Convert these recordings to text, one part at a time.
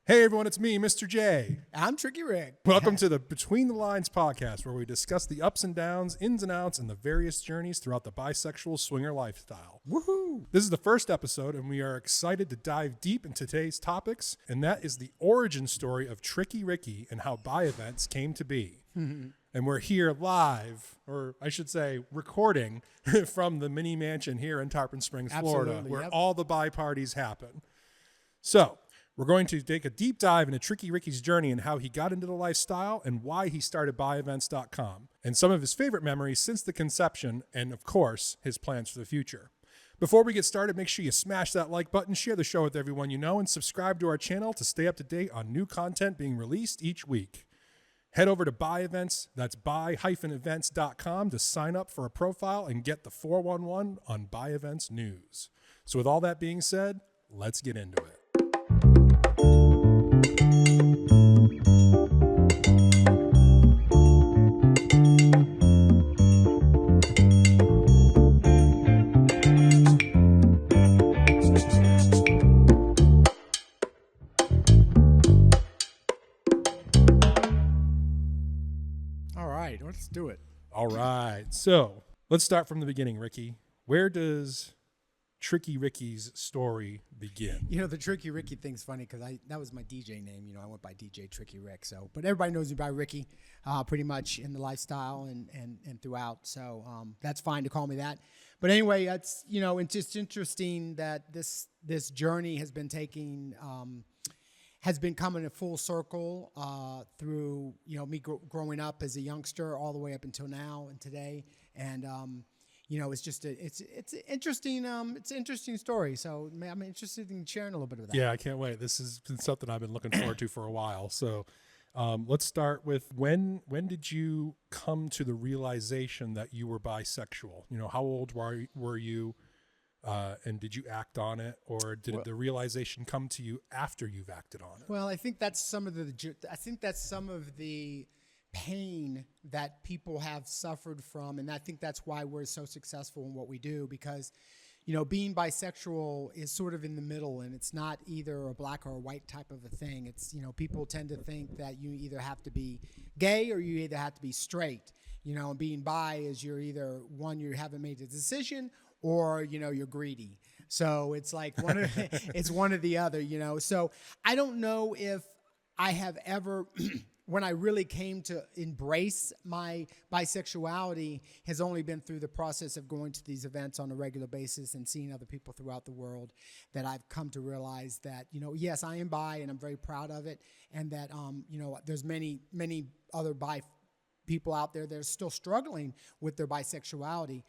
Hey everyone, it's me, Mr. Jaye. I'm Tricky Rick. Welcome to the Between the Lines podcast, where we discuss the ups and downs, ins and outs, and the various journeys throughout the bisexual swinger lifestyle. Woohoo! This is the first episode, and we are excited to dive deep into today's topics, and that is the origin story of Tricky Ricky and how bi events came to be. And we're here live, or I should say recording, from the mini mansion here in Tarpon Springs, Florida, where all the bi parties happen. So, we're going to take a deep dive into Tricky Ricky's journey and how he got into the lifestyle and why he started bievents.com, and some of his favorite memories since the conception, and of course, his plans for the future. Before we get started, make sure you smash that like button, share the show with everyone you know, and subscribe to our channel to stay up to date on new content being released each week. Head over to bi-events, that's bi-events.com, to sign up for a profile and get the 411 on Bi Events news. So with all that being said, let's get into it. Let's do it. All right. So let's start from the beginning, Ricky. Where does Tricky Ricky's story begin? You know, the Tricky Ricky thing's funny because that was my DJ name. You know, I went by DJ Tricky Rick. So, but everybody knows me by Ricky, pretty much in the lifestyle and throughout. So that's fine to call me that. But anyway, it's just interesting that this journey has been taking. Has been coming a full circle through me growing up as a youngster all the way up until now and today, and it's just it's an interesting story. So I'm interested in sharing a little bit of that. Yeah, I can't wait. This has been something I've been looking forward to for a while. So let's start with when did you come to the realization that you were bisexual? You know, how old were you? And did you act on it, or did the realization come to you after you've acted on it? Well, I think that's some of the pain that people have suffered from, and I think that's why we're so successful in what we do, because being bisexual is sort of in the middle, and it's not either a black or a white type of a thing. It's people tend to think that you either have to be gay or you either have to be straight. And being bi is you're either one, you haven't made a decision, or you're greedy. So it's like it's one or the other. So I don't know if I have ever when I really came to embrace my bisexuality has only been through the process of going to these events on a regular basis and seeing other people throughout the world, that I've come to realize that yes, I am bi and I'm very proud of it, and that there's many other bi people out there that are still struggling with their bisexuality.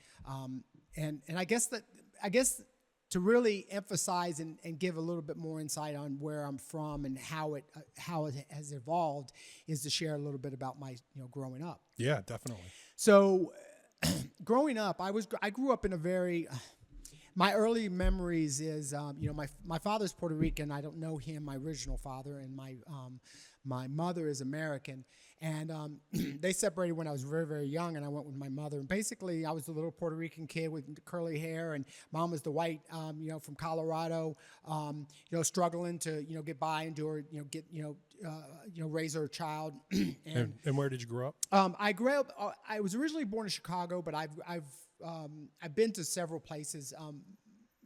And I guess to really emphasize and give a little bit more insight on where I'm from and how it has evolved is to share a little bit about my growing up. Yeah, definitely. So growing up, I grew up in a very my early memories is my father's Puerto Rican. I don't know him, my original father, and my mother is American. And they separated when I was very, very young, and I went with my mother. And basically, I was the little Puerto Rican kid with curly hair, and mom was the white, from Colorado, struggling to, get by and do her, raise her child. And where did you grow up? I grew up. I was originally born in Chicago, but I've been to several places.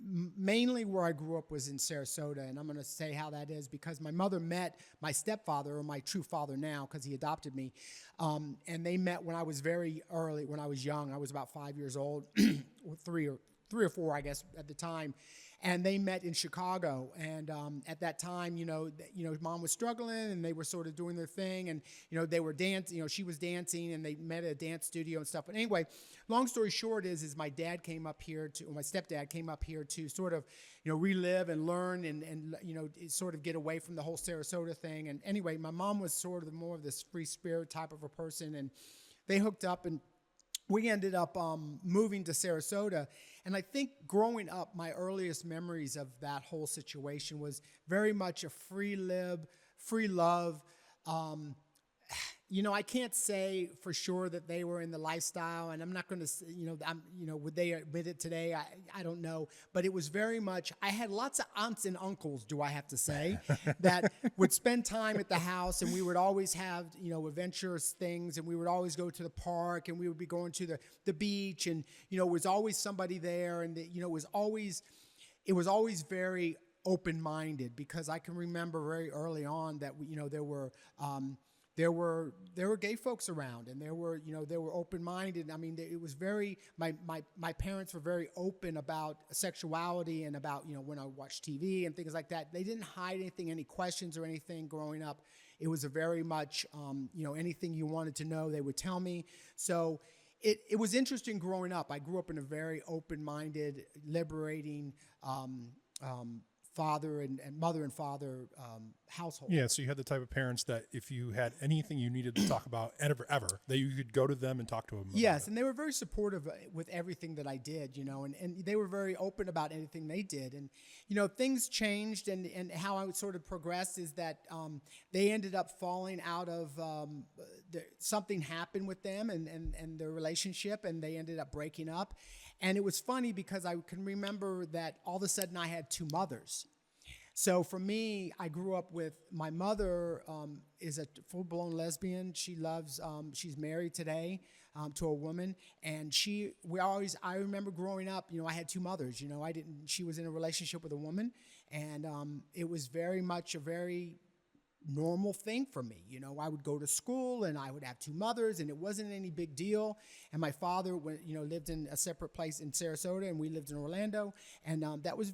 Mainly where I grew up was in Sarasota, and I'm going to say how that is because my mother met my stepfather, or my true father now, because he adopted me, and they met when I was very early, when I was young. I was about 5 years old, or three or four, I guess, at the time. And they met in Chicago, and at that time, mom was struggling, and they were sort of doing their thing, and they were dancing. She was dancing, and they met at a dance studio and stuff. But anyway, long story short is my dad came up here my stepdad came up here to sort of relive and learn and sort of get away from the whole Sarasota thing. And anyway, my mom was sort of more of this free spirit type of a person, and they hooked up, and we ended up moving to Sarasota. And I think growing up, my earliest memories of that whole situation was very much a free love. I can't say for sure that they were in the lifestyle, and I'm not going to, would they admit it today? I don't know, but it was very much. I had lots of aunts and uncles, do I have to say, that would spend time at the house, and we would always have, adventurous things, and we would always go to the park, and we would be going to the beach, and was always somebody there, and it was always very open-minded, because I can remember very early on that there were gay folks around, and they were open-minded. I mean, it was very, my parents were very open about sexuality and about, when I watched TV and things like that. They didn't hide anything, any questions or anything growing up. It was a very much, anything you wanted to know, they would tell me. So it was interesting growing up. I grew up in a very open-minded, liberating, father and mother and father household. Yeah, so you had the type of parents that if you had anything you needed to talk about ever, that you could go to them and talk to them about. Yes, and they were very supportive with everything that I did, and they were very open about anything they did. And, things changed, and how I would sort of progress is that they ended up falling out of, something happened with them and their relationship, and they ended up breaking up. And it was funny because I can remember that all of a sudden I had two mothers. So for me, I grew up with my mother is a full-blown lesbian. She loves, she's married today to a woman. And I remember growing up, I had two mothers, she was in a relationship with a woman. And it was very much a very normal thing for me. I would go to school and I would have two mothers, and it wasn't any big deal. And my father, lived in a separate place in Sarasota, and we lived in Orlando. And that was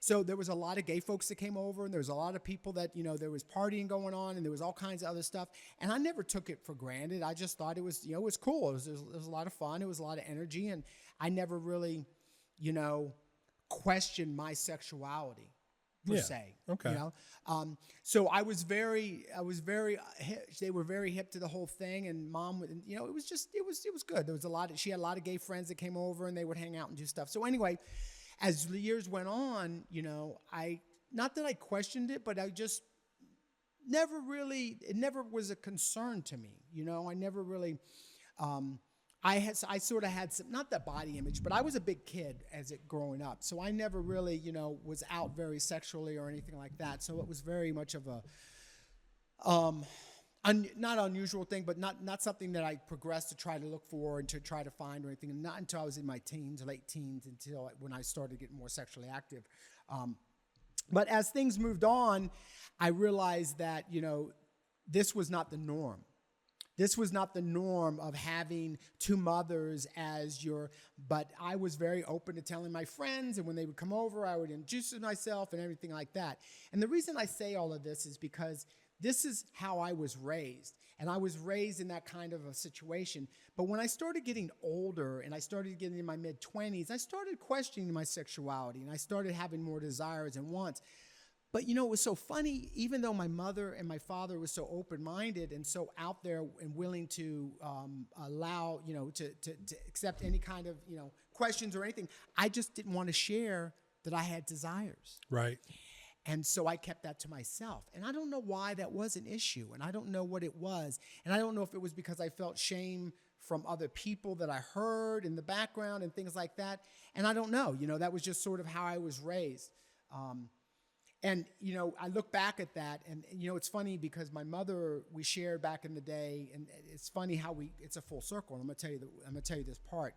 so there was a lot of gay folks that came over, and there was a lot of people that, there was partying going on, and there was all kinds of other stuff. And I never took it for granted. I just thought it was, it was cool. It was a lot of fun. It was a lot of energy. And I never really, questioned my sexuality per se. Okay. So they were very hip to the whole thing, and mom, it was good. She had a lot of gay friends that came over, and they would hang out and do stuff. So anyway, as the years went on, not that I questioned it, but I just it never was a concern to me. I never really, I sort of had some, not that body image, but I was a big kid growing up. So I never really, was out very sexually or anything like that. So it was very much of a, not unusual thing, but not something that I progressed to try to look for and to try to find or anything. And not until I was in my teens, late teens, when I started getting more sexually active. But as things moved on, I realized that, this was not the norm. This was not the norm of having two mothers but I was very open to telling my friends, and when they would come over, I would introduce myself and everything like that. And the reason I say all of this is because this is how I was raised, and I was raised in that kind of a situation. But when I started getting older and I started getting in my mid-20s, I started questioning my sexuality, and I started having more desires and wants. But, it was so funny, even though my mother and my father was so open-minded and so out there and willing to allow, to accept any kind of, questions or anything, I just didn't want to share that I had desires. Right. And so I kept that to myself. And I don't know why that was an issue, and I don't know what it was. And I don't know if it was because I felt shame from other people that I heard in the background and things like that. And I don't know. That was just sort of how I was raised. And, I look back at that, and, it's funny because my mother, we shared back in the day, and it's funny how it's a full circle. And I'm going to tell you this part.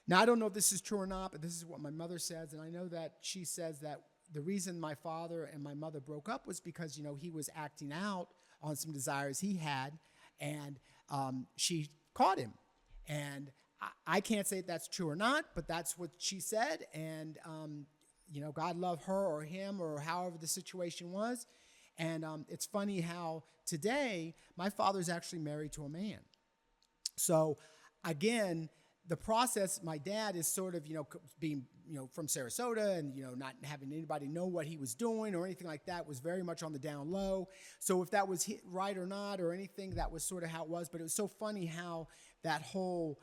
Now, I don't know if this is true or not, but this is what my mother says. And I know that she says that the reason my father and my mother broke up was because, he was acting out on some desires he had, and she caught him. And I can't say if that's true or not, but that's what she said. And, God love her or him or however the situation was. And it's funny how today my father's actually married to a man. So again, the process, my dad is sort of, being, from Sarasota and, not having anybody know what he was doing or anything like that, was very much on the down low. So if that was right or not or anything, that was sort of how it was. But it was so funny how that whole,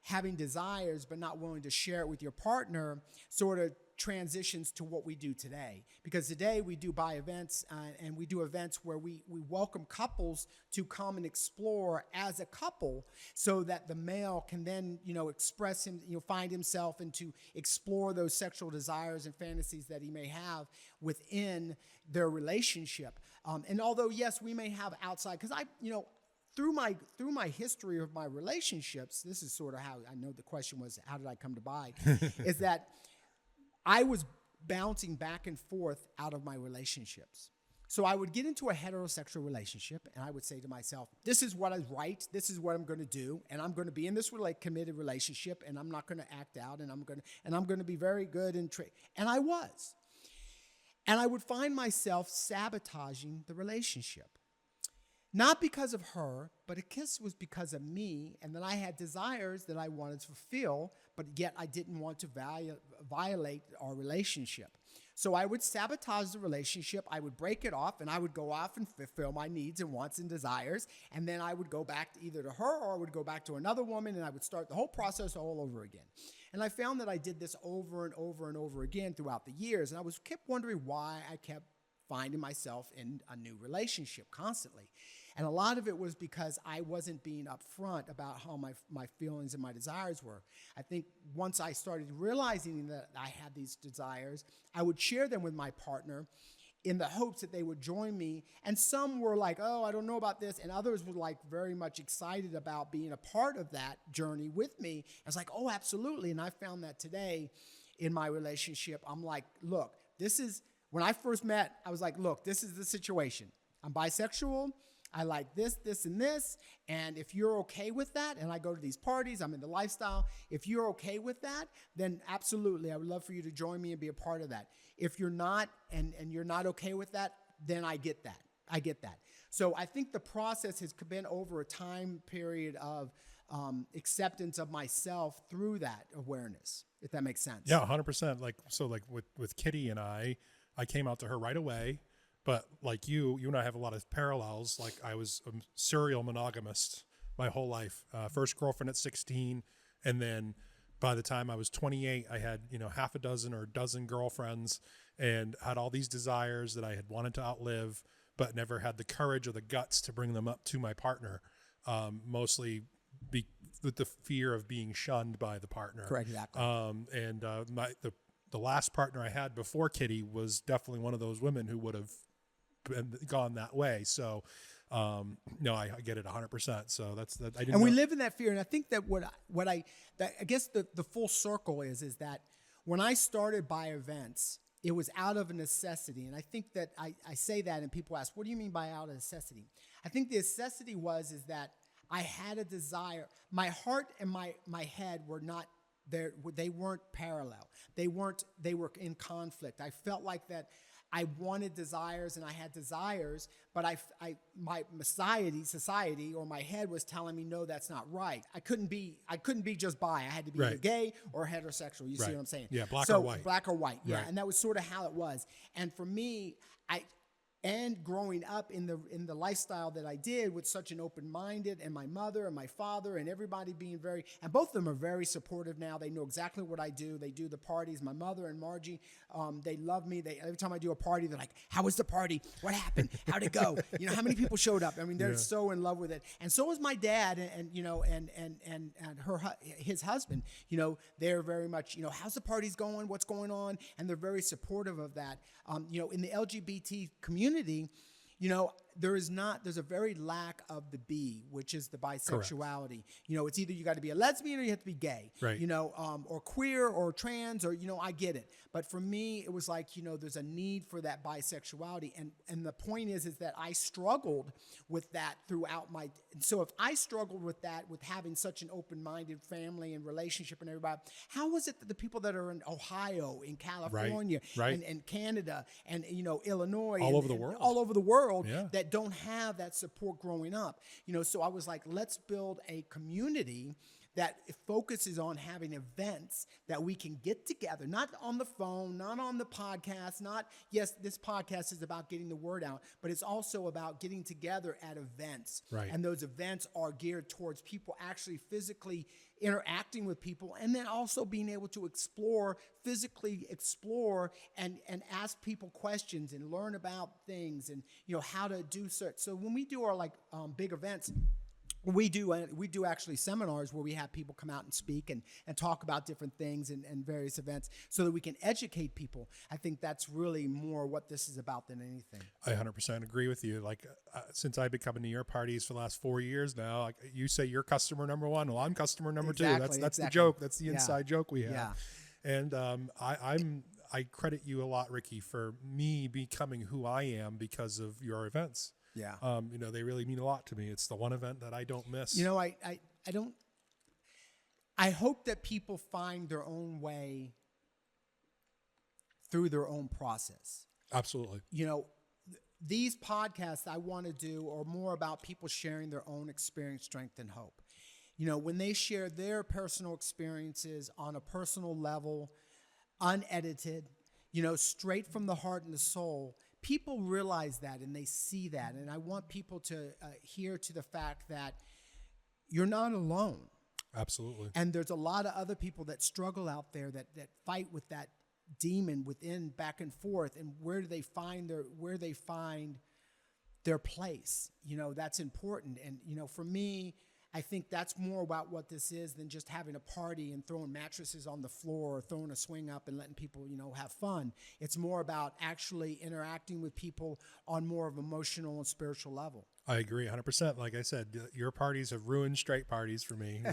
having desires but not willing to share it with your partner sort of transitions to what we do today. Because today we do bi events and we do events where we welcome couples to come and explore as a couple, so that the male can then, express him, find himself and to explore those sexual desires and fantasies that he may have within their relationship. And although, yes, we may have outside, because through my history of my relationships, this is sort of how I know the question was, how did I come to bi? Is that I was bouncing back and forth out of my relationships. So I would get into a heterosexual relationship and I would say to myself, this is what is right, this is what I'm going to do, and I'm going to be in this committed relationship, and I'm not going to act out, and I'm going to be very good and I was. And I would find myself sabotaging the relationship. Not because of her, but it was because of me, and that I had desires that I wanted to fulfill, but yet I didn't want to violate our relationship. So I would sabotage the relationship, I would break it off, and I would go off and fulfill my needs and wants and desires, and then I would go back either to her or I would go back to another woman, and I would start the whole process all over again. And I found that I did this over and over and over again throughout the years, and I kept wondering why I kept finding myself in a new relationship constantly. And a lot of it was because I wasn't being upfront about how my feelings and my desires were. I think once I started realizing that I had these desires, I would share them with my partner in the hopes that they would join me. And some were like, oh, I don't know about this. And others were like very much excited about being a part of that journey with me. I was like, oh, absolutely. And I found that today in my relationship, I'm like, look, when I first met, I was like, look, this is the situation. I'm bisexual. I like this, and this. And if you're okay with that, and I go to these parties, I'm in the lifestyle. If you're okay with that, then absolutely, I would love for you to join me and be a part of that. If you're not, and you're not okay with that, then I get that. So I think the process has been over a time period of acceptance of myself through that awareness, if that makes sense. Yeah, 100%. Like with Kitty and I came out to her right away. But like you and I have a lot of parallels. Like I was a serial monogamist my whole life. First girlfriend at 16, and then by the time I was 28, I had half a dozen or a dozen girlfriends, and had all these desires that I had wanted to outlive, but never had the courage or the guts to bring them up to my partner. Mostly with the fear of being shunned by the partner. Correct, exactly. The last partner I had before Kitty was definitely one of those women who would have gone that way. So no, I get it 100%. So that's that. I didn't. And we live in that fear. And I think that I guess the full circle is that when I started bi events, it was out of a necessity. And I think that I say that and people ask, what do you mean by out of necessity? I think the necessity is that I had a desire. My heart and my head were not there. They weren't parallel. They were in conflict. I felt like that I wanted desires and I had desires, but my society or my head was telling me, no, that's not right. I couldn't be just bi. I had to be either gay or heterosexual. You see what I'm saying? Yeah, black or white. Black or white. Yeah, right. And that was sort of how it was. And for me, and growing up in the lifestyle that I did with such an open-minded, and my mother and my father and everybody being and both of them are very supportive now. They know exactly what I do. They do the parties. My mother and Margie, they love me. Every time I do a party, they're like, how was the party? What happened? How'd it go? How many people showed up? I mean, they're so in love with it. And so is my dad and his husband. They're very much, how's the parties going? What's going on? And they're very supportive of that. In the LGBT community, there's a very lack of the B, which is the bisexuality. Correct. It's either you got to be a lesbian or you have to be gay, right. Or queer or trans, or, I get it. But for me, it was like, there's a need for that bisexuality. And the point is that I struggled with that throughout so if I struggled with that, with having such an open-minded family and relationship and everybody, how was it that the people that are in Ohio, in California, right. And Canada, and, Illinois, all over the world, that don't have that support growing up, so I was like, let's build a community that it focuses on having events that we can get together, not on the phone, not on the podcast, yes, this podcast is about getting the word out, but it's also about getting together at events. Right. And those events are geared towards people actually physically interacting with people, and then also being able to physically explore and ask people questions and learn about things and, how to do such. So when we do our big events, we do actually seminars where we have people come out and speak and talk about different things and various events so that we can educate people. I think that's really more what this is about than anything. I 100% agree with you. Since I've been coming to your parties for the last 4 years now, you say you're customer number one. Well, I'm customer number two. That's the joke. That's the inside joke we have. Yeah. And I credit you a lot, Ricky, for me becoming who I am because of your events. Yeah. They really mean a lot to me. It's the one event that I don't miss. I hope that people find their own way through their own process. Absolutely. These podcasts I want to do are more about people sharing their own experience, strength, and hope. When they share their personal experiences on a personal level, unedited, straight from the heart and the soul, people realize that and they see that. And I want people to hear to the fact that you're not alone. Absolutely. And there's a lot of other people that struggle out there that fight with that demon within, back and forth. And where do they find their place? That's important. And, for me, I think that's more about what this is than just having a party and throwing mattresses on the floor or throwing a swing up and letting people, have fun. It's more about actually interacting with people on more of an emotional and spiritual level. I agree 100%. Like I said, your parties have ruined straight parties for me,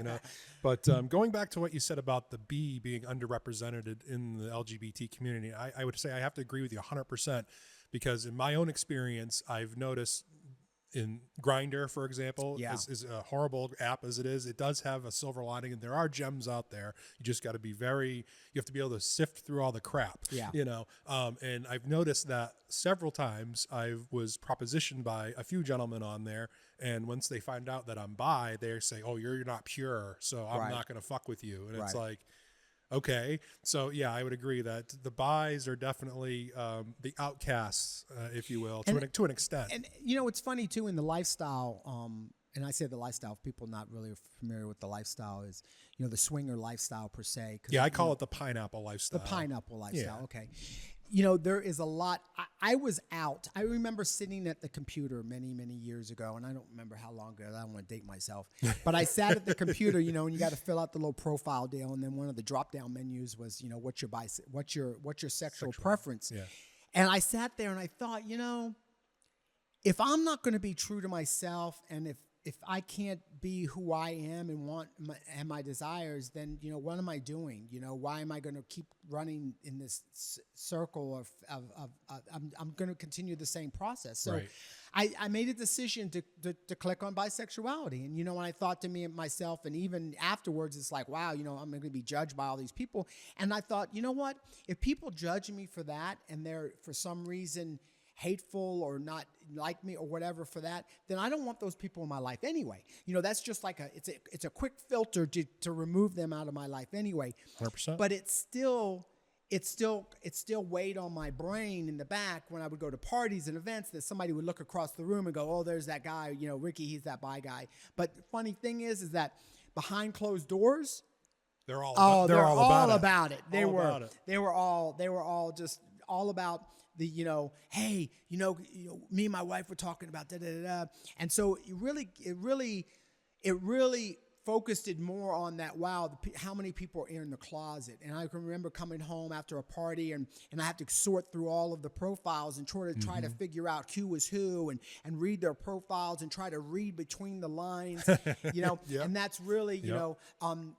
But going back to what you said about the B being underrepresented in the LGBT community, I would say I have to agree with you 100% because in my own experience, I've noticed in Grindr, for example, is a horrible app as it is. It does have a silver lining, and there are gems out there. You just got to be you have to be able to sift through all the crap, and I've noticed that several times I was propositioned by a few gentlemen on there, and once they find out that I'm bi, they say, oh, you're not pure, so I'm not going to fuck with you. And it's like, okay. So, yeah, I would agree that the bis are definitely the outcasts, if you will, to an extent. And, it's funny, too, in the lifestyle, and I say the lifestyle, if people not really familiar with the lifestyle, is, the swinger lifestyle per se. Yeah, I call it the pineapple lifestyle. The pineapple lifestyle, okay. There is a lot. I was out. I remember sitting at the computer many, many years ago, and I don't remember how long ago. I don't want to date myself. But I sat at the computer, and you got to fill out the little profile deal, and then one of the drop-down menus was, what's your sexual preference? Yeah. And I sat there, and I thought, if I'm not going to be true to myself, and if I can't be who I am and want my desires, then, what am I doing? Why am I going to keep running in this circle of I'm going to continue the same process. So I made a decision to click on bisexuality. And, when I thought to myself, and even afterwards, it's like, wow, I'm going to be judged by all these people. And I thought, you know what? If people judge me for that and they're for some reason hateful or not like me or whatever for that, then I don't want those people in my life anyway. That's just like it's a quick filter to remove them out of my life anyway. 100%. But it still weighed on my brain in the back when I would go to parties and events that somebody would look across the room and go, oh, there's that guy, Ricky, he's that bi guy. But the funny thing is that behind closed doors, they're all about it. They were all just all about the, hey, me and my wife were talking about da da da da. And so it really focused it more on that, wow, how many people are in the closet. And I can remember coming home after a party and I had to sort through all of the profiles and try to figure out who was who and read their profiles and try to read between the lines, Yep. And that's really,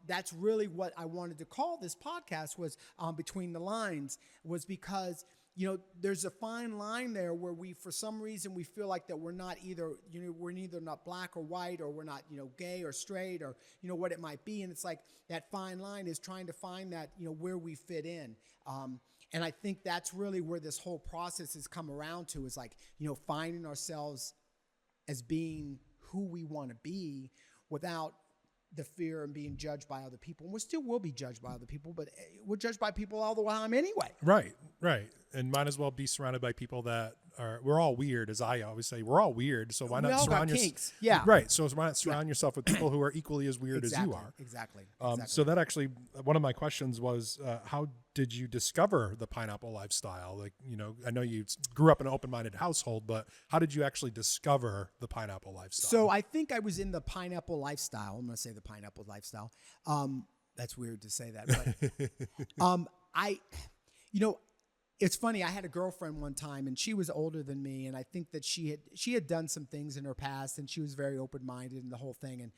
that's really what I wanted to call this podcast was Between the Lines, was because there's a fine line there where for some reason we feel like that we're not either, we're neither not black or white, or we're not, gay or straight, or, what it might be. And it's like that fine line is trying to find that, where we fit in. And I think that's really where this whole process has come around to, is like, finding ourselves as being who we want to be without the fear of being judged by other people. And we still will be judged by other people, but we're judged by people all the time anyway. Right. And might as well be surrounded by people that we're all weird, as I always say. We're all weird, so why not surround yourself? Yeah. Right. So why not surround yourself with people who are equally as weird as you are? Exactly. So that actually, one of my questions was, how did you discover the pineapple lifestyle? Like, I know you grew up in an open-minded household, but how did you actually discover the pineapple lifestyle? So I think I was in the pineapple lifestyle. I'm going to say the pineapple lifestyle. That's weird to say that, but it's funny. I had a girlfriend one time, and she was older than me, and I think that she had done some things in her past, and she was very open-minded and the whole thing. And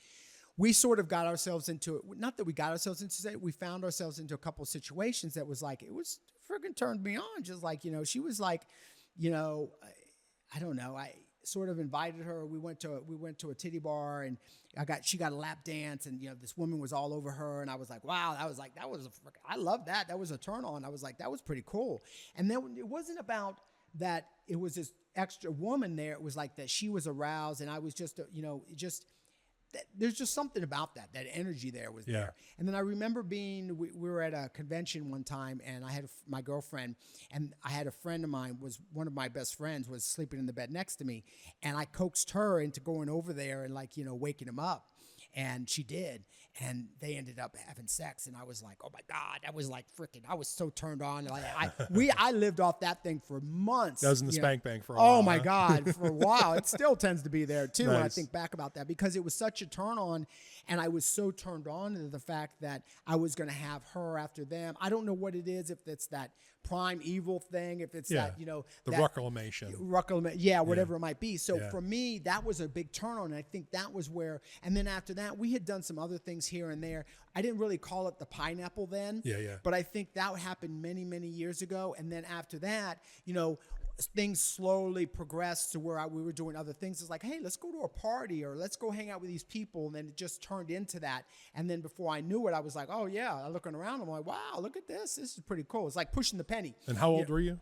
we sort of got ourselves into it. Not that we got ourselves into it. We found ourselves into a couple of situations that was like, it was freaking turned me on. Just like, she was like, I don't know. I sort of invited her. We went to a titty bar, and she got a lap dance, and this woman was all over her, and I was like, wow, I love that. That was a turn on. I was like, that was pretty cool. And then it wasn't about that. It was this extra woman there. It was like that she was aroused, and I was just, there's just something about that energy there was there. And then I remember we were at a convention one time, and I had my girlfriend, and I had a friend of mine, was one of my best friends, was sleeping in the bed next to me, and I coaxed her into going over there and waking him up. And she did, and they ended up having sex, and I was like, oh my God, that was like freaking, I was so turned on. Like I lived off that thing for months. That was in the spank bank for a while. Oh my God, for a while. It still tends to be there too. Nice. When I think back about that, because it was such a turn on, and I was so turned on to the fact that I was going to have her after them. I don't know what it is, if it's that prime evil thing, if it's that, the ruckalamation, whatever it might be. So for me, that was a big turn on. And I think that was where, and then after that, we had done some other things here and there. I didn't really call it the pineapple then, but I think that happened many, many years ago. And then after that, things slowly progressed to where we were doing other things. It's like, hey, let's go to a party, or let's go hang out with these people. And then it just turned into that. And then before I knew it, I was like, oh yeah, I'm looking around. I'm like, wow, look at this. This is pretty cool. It's like pushing the penny. And how old were you?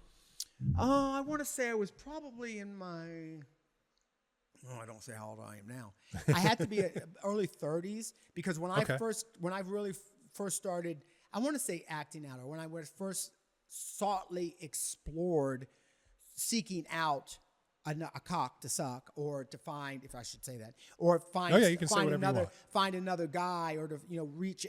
I want to say I was probably in my, I don't say how old I am now. I had to be early 30s, because when I really first started, I want to say acting out, or when I first soughtly explored seeking out a cock to suck, or to find, if I should say that, or find another guy, or to reach,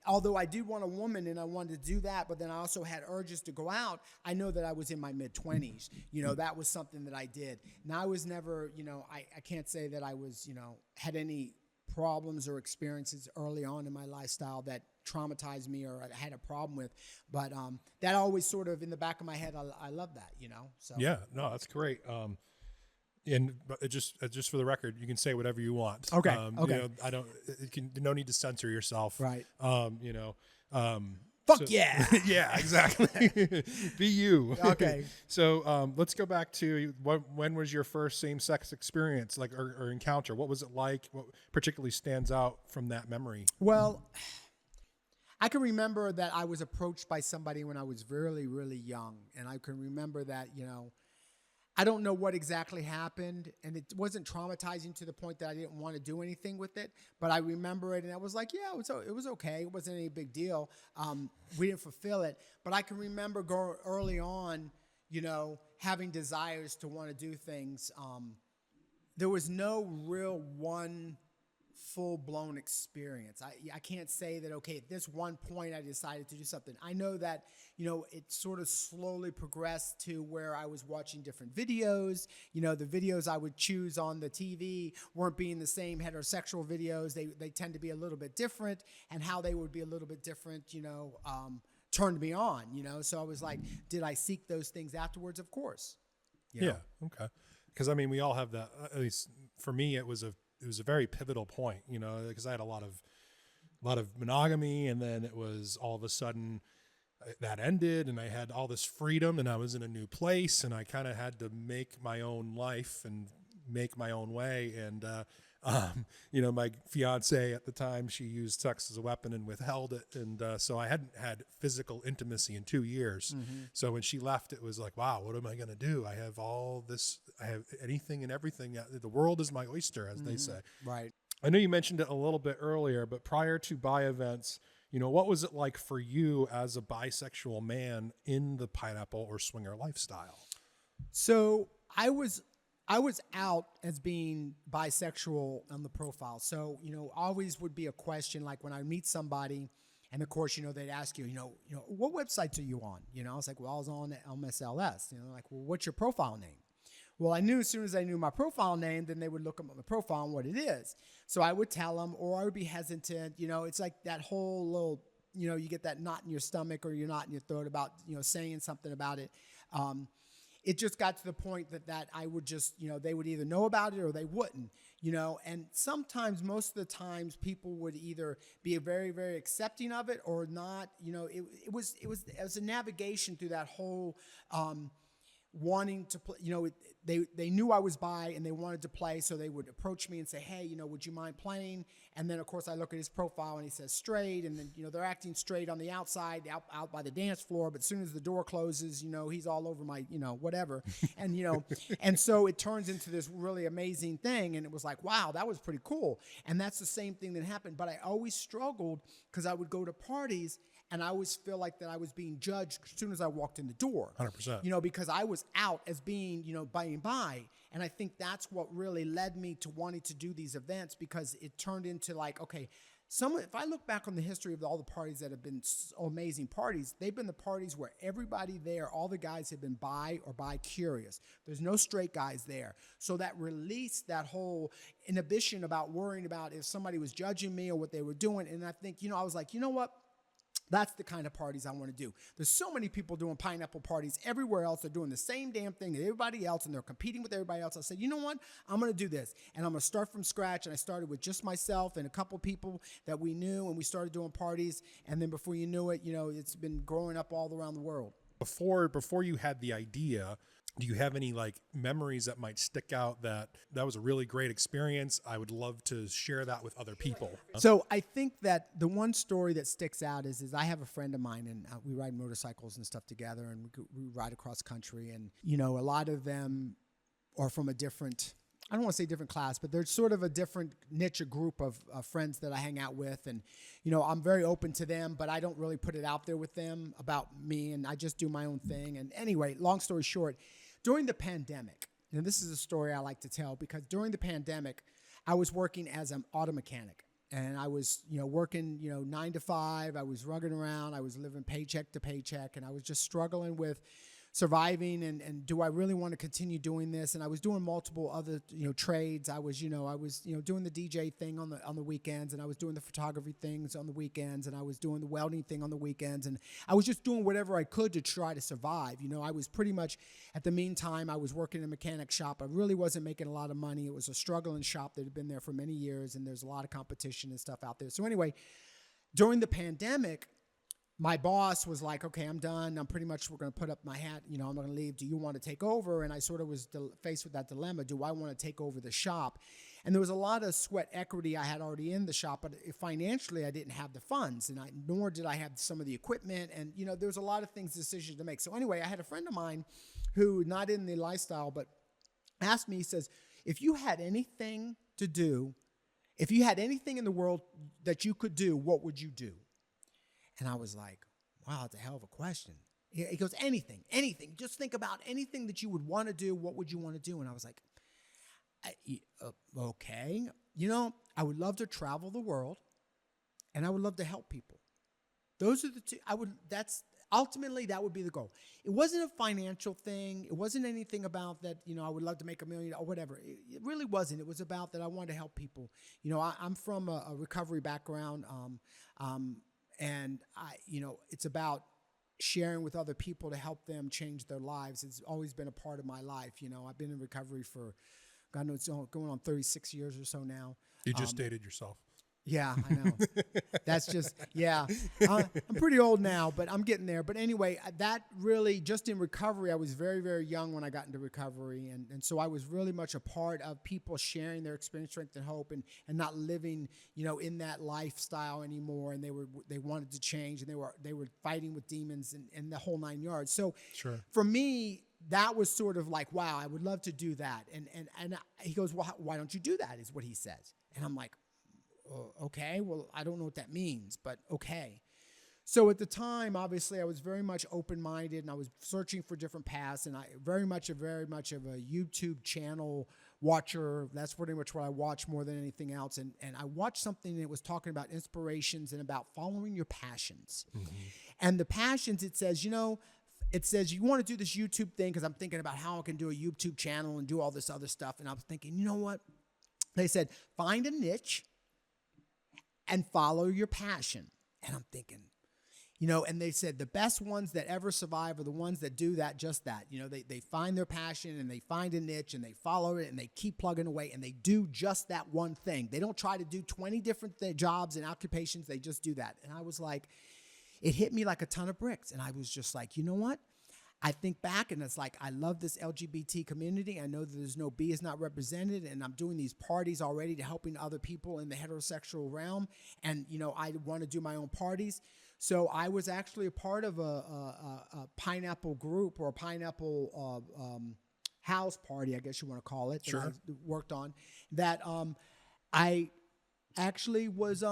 although I did want a woman and I wanted to do that, but then I also had urges to go out. I know that I was in my mid-20s. That was something that I did. And I was never, I can't say that I was, had any problems or experiences early on in my lifestyle that traumatized me or I had a problem with, but that always sort of in the back of my head, I love that, so. Yeah, no, that's great. And just for the record, you can say whatever you want. Okay. No need to censor yourself. Right. Fuck yeah. Yeah, exactly. Be you. Okay. So let's go back to when was your first same-sex experience, like, or encounter? What was it like? What particularly stands out from that memory? Well, I can remember that I was approached by somebody when I was really, really young. And I can remember that, I don't know what exactly happened, and it wasn't traumatizing to the point that I didn't want to do anything with it. But I remember it, and I was like, yeah, it was okay. It wasn't any big deal. We didn't fulfill it. But I can remember going early on, having desires to want to do things. There was no real one full-blown experience. I can't say that, okay, at this one point I decided to do something. I know that, it sort of slowly progressed to where I was watching different videos. The videos I would choose on the TV weren't being the same heterosexual videos. They tend to be a little bit different, and how they would be a little bit different, turned me on, So I was like, did I seek those things afterwards? Of course. Yeah. Okay. Because we all have that. At least for me, it was a very pivotal point, because I had a lot of monogamy, and then it was all of a sudden that ended, and I had all this freedom, and I was in a new place, and I kind of had to make my own life and make my own way. And, my fiance at the time, she used sex as a weapon and withheld it. And so I hadn't had physical intimacy in 2 years. Mm-hmm. So when she left, it was like, wow, what am I going to do? I have all this, I have anything and everything. The world is my oyster, as they say. Right. I know you mentioned it a little bit earlier, but prior to bi events, what was it like for you as a bisexual man in the pineapple or swinger lifestyle? So I was out as being bisexual on the profile. So, always would be a question like when I meet somebody, and of course, they'd ask you, what websites are you on? I was like, well, I was on MSLS. Like, well, what's your profile name? Well, I knew as soon as I knew my profile name, then they would look up my profile and what it is. So I would tell them, or I would be hesitant. It's like that whole little, you get that knot in your stomach or your knot in your throat about, saying something about it. It just got to the point that I would just, they would either know about it or they wouldn't, and sometimes, most of the times, people would either be very, very accepting of it or not. It was a navigation through that whole, wanting to play. They knew I was bi and they wanted to play, so they would approach me and say, hey, would you mind playing? And then of course I look at his profile and he says straight, and then they're acting straight on the outside, out by the dance floor, but as soon as the door closes, he's all over my whatever. And and so it turns into this really amazing thing, and it was like, wow, that was pretty cool. And that's the same thing that happened, but I always struggled because I would go to parties and I always feel like that I was being judged as soon as I walked in the door. 100%. Because I was out as being, being bi. And I think that's what really led me to wanting to do these events, because it turned into like, okay, if I look back on the history of all the parties that have been so amazing parties, they've been the parties where everybody there, all the guys have been bi or bicurious. There's no straight guys there. So that released that whole inhibition about worrying about if somebody was judging me or what they were doing. And I think, I was like, you know what? That's the kind of parties I want to do. There's so many people doing pineapple parties everywhere else. They're doing the same damn thing that everybody else, and they're competing with everybody else. I said, you know what? I'm going to do this, and I'm going to start from scratch. And I started with just myself and a couple people that we knew, and we started doing parties. And then before you knew it, it's been growing up all around the world. Before you had the idea, do you have any like memories that might stick out that was a really great experience? I would love to share that with other people. So I think that the one story that sticks out is I have a friend of mine, and we ride motorcycles and stuff together, and we ride across country, and a lot of them are from a different, I don't want to say different class, but there's sort of a different niche, a group of friends that I hang out with. And, I'm very open to them, but I don't really put it out there with them about me, and I just do my own thing. And anyway, long story short, during the pandemic, and this is a story I like to tell, because during the pandemic, I was working as an auto mechanic, and I was, working, 9 to 5. I was rugging around. I was living paycheck to paycheck, and I was just struggling with surviving, and do I really want to continue doing this? And I was doing multiple other, trades. I was doing the DJ thing on the weekends, and I was doing the photography things on the weekends, and I was doing the welding thing on the weekends, and I was just doing whatever I could to try to survive. I was pretty much, at the meantime, I was working in a mechanic shop. I really wasn't making a lot of money. It was a struggling shop that had been there for many years, and there's a lot of competition and stuff out there. So anyway, during the pandemic, my boss was like, okay, I'm done. We're going to put up my hat. I'm going to leave. Do you want to take over? And I sort of was faced with that dilemma. Do I want to take over the shop? And there was a lot of sweat equity I had already in the shop, but financially I didn't have the funds, and nor did I have some of the equipment. And, there was a lot of decisions to make. So anyway, I had a friend of mine who, not in the lifestyle, but asked me, he says, if you had anything to do, if you had anything in the world that you could do, what would you do? And I was like, wow, that's a hell of a question. He goes, anything. Just think about anything that you would want to do. What would you want to do? And I was like, okay. I would love to travel the world, and I would love to help people. Those are the two. Ultimately, that would be the goal. It wasn't a financial thing. It wasn't anything about that, I would love to make $1 million or whatever. It really wasn't. It was about that I wanted to help people. I'm from a recovery background. And it's about sharing with other people to help them change their lives. It's always been a part of my life. I've been in recovery for, God knows, going on 36 years or so now. You just dated yourself. Yeah, I know. That's just, yeah. I'm pretty old now, but I'm getting there. But anyway, that really, just in recovery, I was very, very young when I got into recovery. And so I was really much a part of people sharing their experience, strength, and hope, and not living, in that lifestyle anymore. And they wanted to change, and they were fighting with demons and the whole 9 yards. So sure. For me, that was sort of like, wow, I would love to do that. And he goes, well, why don't you do that, is what he says. And I'm like, okay, well, I don't know what that means, but okay. So at the time, obviously, I was very much open-minded, and I was searching for different paths, and I very much of a YouTube channel watcher. That's pretty much what I watch more than anything else. And I watched something that was talking about inspirations and about following your passions. Mm-hmm. And the passions, it says, you want to do this YouTube thing, because I'm thinking about how I can do a YouTube channel and do all this other stuff. And I was thinking, you know what? They said, find a niche and follow your passion. And I'm thinking, and they said the best ones that ever survive are the ones that do that, just that. They find their passion and they find a niche and they follow it and they keep plugging away and they do just that one thing. They don't try to do 20 different jobs and occupations. They just do that. And I was like, it hit me like a ton of bricks. And I was just like, you know what? I think back and it's like, I love this LGBT community. I know that there's no B is not represented, and I'm doing these parties already to helping other people in the heterosexual realm. And, I want to do my own parties. So I was actually a part of a pineapple group, or a pineapple house party, I guess you want to call it, sure, that I worked on, that I actually was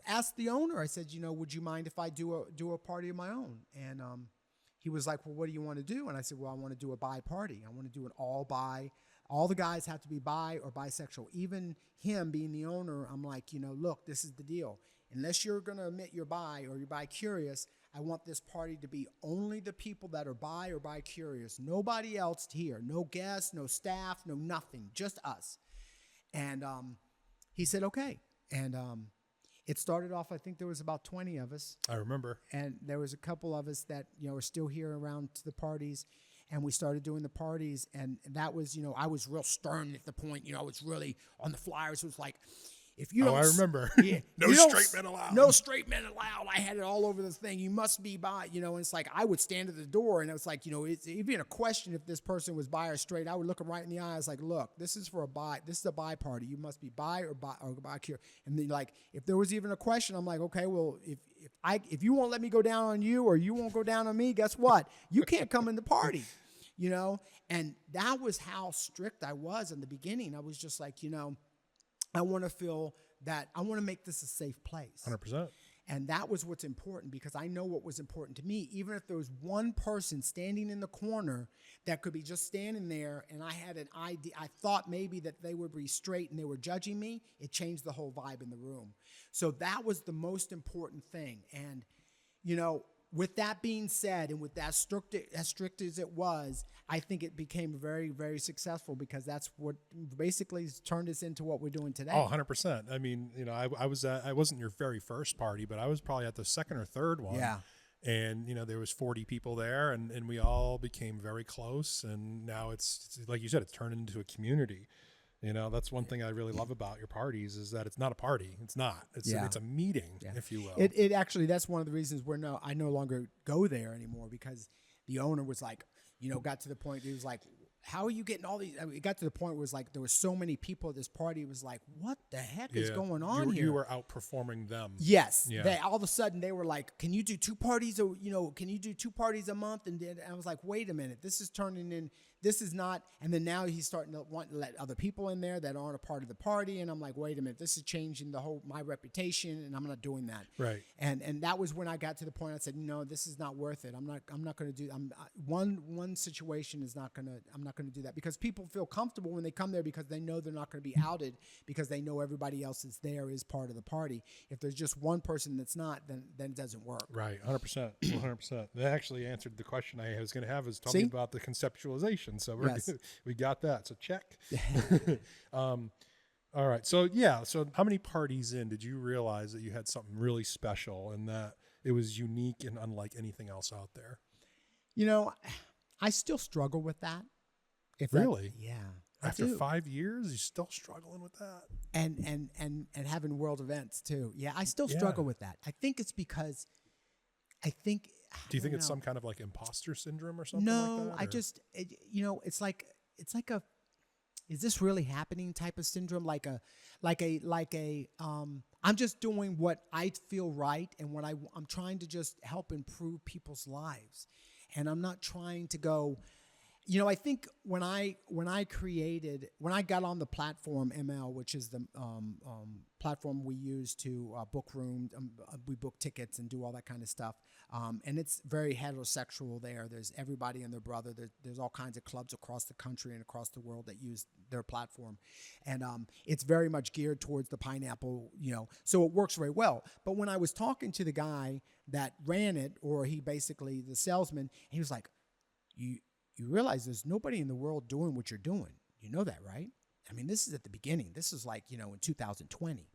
asked the owner. I said, would you mind if I do a party of my own? And he was like, well, what do you want to do? And I said, well, I want to do a bi party. I want to do an all bi. All the guys have to be bi or bisexual. Even him being the owner, I'm like, look, this is the deal. Unless you're going to admit you're bi or you're bicurious, I want this party to be only the people that are bi or bicurious. Nobody else here. No guests, no staff, no nothing. Just us. And he said, okay. And it started off, I think there was about 20 of us. I remember. And there was a couple of us that, are still here around to the parties. And we started doing the parties. And that was, I was real stern at the point. I was really on the flyers. It was like, if you don't, I remember. Yeah, No straight men allowed. No straight men allowed. I had it all over the thing. You must be bi, and it's like I would stand at the door, and it was like, it's even a question if this person was bi or straight. I would look them right in the eyes, like, look, this is for a bi. This is a bi party. You must be bi or bicurious. And then, like, if there was even a question, I'm like, okay, well, if you won't let me go down on you, or you won't go down on me, guess what? You can't come in the party, And that was how strict I was in the beginning. I was just like, I want to feel that I want to make this a safe place. 100%. And that was what's important, because I know what was important to me. Even if there was one person standing in the corner that could be just standing there, and I had an idea, I thought maybe that they would be straight and they were judging me, it changed the whole vibe in the room. So that was the most important thing. And, with that being said, and with that as strict as it was, I think it became very, very successful, because that's what basically turned us into what we're doing today. Oh, 100%. I mean, I wasn't your very first party, but I was probably at the second or third one. Yeah. And, there was 40 people there, and we all became very close. And now it's like you said, it's turned into a community. That's one thing I really love about your parties, is that it's not a party. It's not. It's a meeting, if you will. It actually, that's one of the reasons I no longer go there anymore, because the owner was like, got to the point, he was like, how are you getting all these? I mean, it got to the point where it was like there were so many people at this party. It was like, what the heck is going on here? You were outperforming them. Yes. Yeah. They, all of a sudden they were like, can you do 2 parties? Or, can you do 2 parties a month? And I was like, wait a minute, this is turning in. This is not. And then now he's starting to want to let other people in there that aren't a part of the party. And I'm like, wait a minute, this is changing my reputation, and I'm not doing that. Right. And that was when I got to the point I said, no, this is not worth it. I'm not going to do. One situation is not going to. I'm not going to do that, because people feel comfortable when they come there, because they know they're not going to be outed, because they know everybody else is there is part of the party. If there's just one person that's not, then it doesn't work. Right. 100%. 100%. That actually answered the question I was going to have, is tell me about the conceptualization. So we got that. So check. All right. So how many parties in did you realize that you had something really special and that it was unique and unlike anything else out there? I still struggle with that. Really? Yeah. After 5 years, you're still struggling with that? And having world events too. Yeah, I still struggle with that. I think it's because do you think it's some kind of like imposter syndrome or something like that? No, I just, it's like a, is this really happening type of syndrome? Like a, I'm just doing what I feel right, and what I'm trying to just help improve people's lives. And I'm not trying to go, I think when I got on the platform ML, which is the platform we use to book rooms, we book tickets and do all that kind of stuff. And it's very heterosexual there. There's everybody and their brother. There's all kinds of clubs across the country and across the world that use their platform. And it's very much geared towards the pineapple, so it works very well. But when I was talking to the guy that ran it, or he basically, the salesman, he was like, you realize there's nobody in the world doing what you're doing. You know that, right? I mean, this is at the beginning. This is like, in 2020.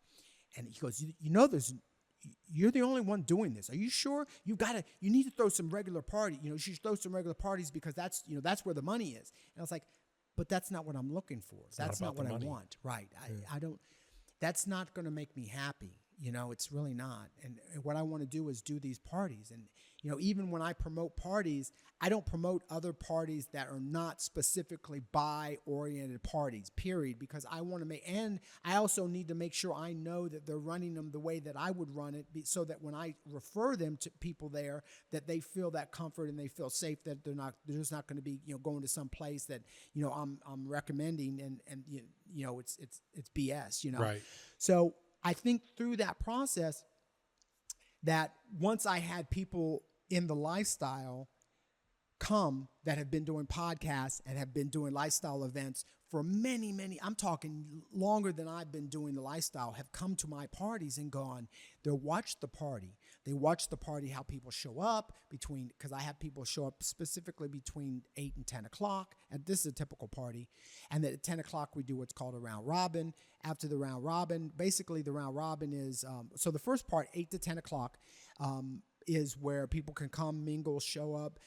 And he goes, you're the only one doing this. Are you sure? You need to throw some regular party. You should throw some regular parties because that's where the money is. And I was like, but that's not what I'm looking for. That's not what I want. Right. I don't, that's not going to make me happy. It's really not. And what I want to do is do these parties. And, even when I promote parties, I don't promote other parties that are not specifically bi-oriented parties, period, because I want to and I also need to make sure I know that they're running them the way that I would run it, so that when I refer them to people there, that they feel that comfort and they feel safe, that they're just not going to be, going to some place that, I'm recommending and it's BS, Right. So I think through that process, that once I had people in the lifestyle come that have been doing podcasts and have been doing lifestyle events for many, I'm talking longer than I've been doing the lifestyle, have come to my parties and gone, they'll watch the party. They watch the party, how people show up because I have people show up specifically between 8 and 10 o'clock. And this is a typical party. And then at 10 o'clock, we do what's called a round robin. After the round robin, basically the round robin is, so the first part, 8 to 10 o'clock, is where people can come, mingle, show up,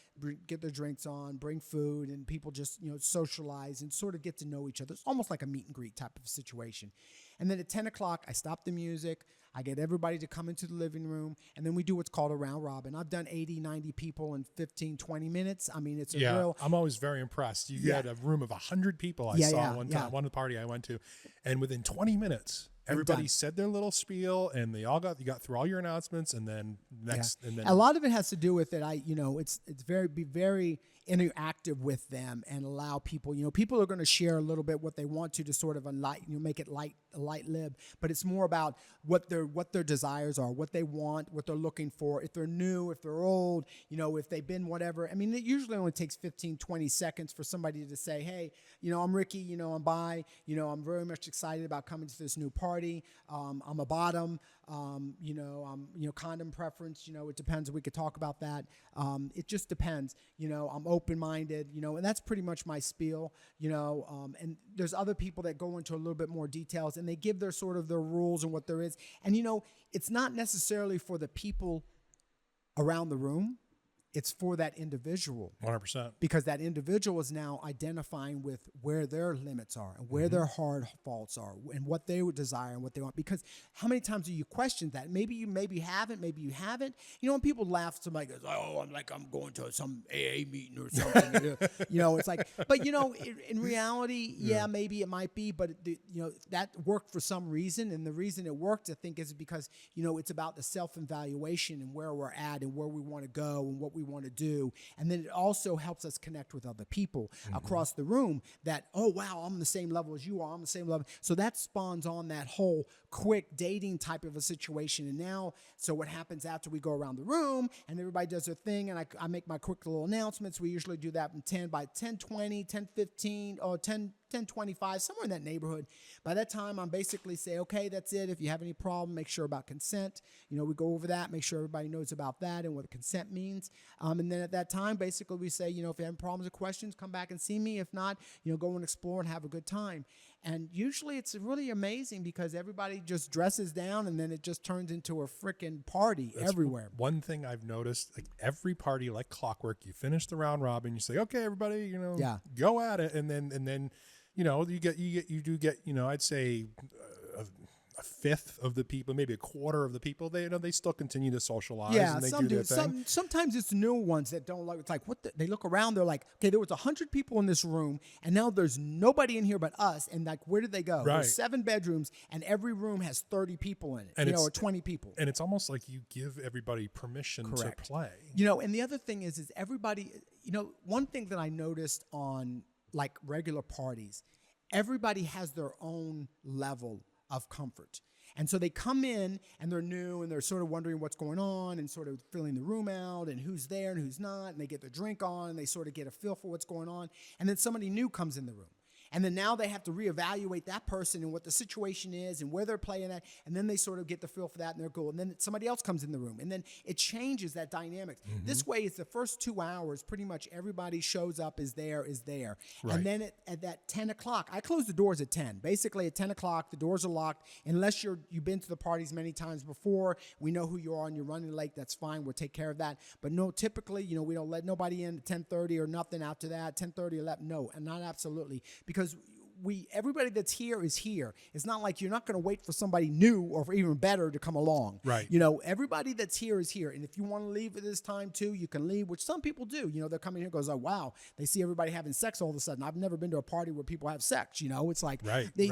get their drinks on, bring food, and people just, socialize and sort of get to know each other. It's almost like a meet and greet type of situation. And then at 10 o'clock, I stop the music. I get everybody to come into the living room, and then we do what's called a round robin. I've done 80, 90 people in 15, 20 minutes. I mean, it's a real... I'm always very impressed. You had a room of 100 people I saw one time, one party I went to, and within 20 minutes... Everybody said their little spiel, and you got through all your announcements, and then and then a lot of it has to do with it. It's very interactive with them and allow people. People are going to share a little bit what they want to sort of make it a light lib. But it's more about what their desires are, what they want, what they're looking for. If they're new, if they're old, if they've been whatever. I mean, it usually only takes 15, 20 seconds for somebody to say, hey, I'm Ricky, I'm bi, I'm very much excited about coming to this new party. I'm a bottom, I'm, condom preference, it depends. We could talk about that. It just depends, I'm open-minded, and that's pretty much my spiel, and there's other people that go into a little bit more details and they give their sort of their rules and what there is. And, it's not necessarily for the people around the room. It's for that individual. 100%. Because that individual is now identifying with where their limits are and where their hard faults are and what they would desire and what they want. Because how many times do you question that? Maybe you haven't, maybe you haven't. When people laugh, somebody goes, oh, I'm going to some AA meeting or something. It's like, but in reality, maybe it might be, but that worked for some reason. And the reason it worked, I think, is because, it's about the self-evaluation and where we're at and where we want to go and what we want to do. And then it also helps us connect with other people across the room that, oh, wow, I'm the same level as you are. I'm the same level. So that spawns on that whole quick dating type of a situation. And now, so what happens after we go around the room and everybody does their thing and I make my quick little announcements. We usually do that by 10:20, 10:15, or 10:25, somewhere in that neighborhood. By that time, I'm basically say, okay, that's it. If you have any problem, make sure about consent. We go over that, make sure everybody knows about that and what consent means. And then at that time, basically we say, if you have problems or questions, come back and see me. If not, go and explore and have a good time. And usually it's really amazing because everybody just dresses down and then it just turns into a freaking party everywhere. One thing I've noticed, like every party, like clockwork, you finish the round robin, you say, okay, everybody, go at it. And then, you do get, I'd say a fifth of the people, maybe a quarter of the people, they still continue to socialize. Yeah, and they some do do. their thing. Sometimes it's the new ones that don't like. It's like they look around. They're like, okay, there was 100 people in this room, and now there's nobody in here but us. And like, where did they go? Right. There's 7 bedrooms, and every room has 30 people in it, And or 20 people. And it's almost like you give everybody permission to play. And the other thing is everybody. One thing that I noticed on like regular parties, everybody has their own level of comfort. And so they come in and they're new and they're sort of wondering what's going on and sort of filling the room out and who's there and who's not. And they get their drink on and they sort of get a feel for what's going on. And then somebody new comes in the room. And then now they have to reevaluate that person and what the situation is and where they're playing at. And then they sort of get the feel for that and they're cool. And then somebody else comes in the room. And then it changes that dynamic. Mm-hmm. This way, it's the first 2 hours, pretty much everybody shows up, is there. Right. And then at that 10 o'clock, I close the doors at 10. Basically, at 10 o'clock, the doors are locked. Unless you've been to the parties many times before, we know who you are and you're running late, that's fine. We'll take care of that. But no, typically, we don't let nobody in at 10:30 or nothing after that, 10:30, 11. No, and not absolutely. Because everybody that's here is here. It's not like you're not going to wait for somebody new or for even better to come along. Right. Everybody that's here is here. And if you want to leave at this time too, you can leave, which some people do. They're coming here and goes, oh, wow, they see everybody having sex all of a sudden. I've never been to a party where people have sex. It's like they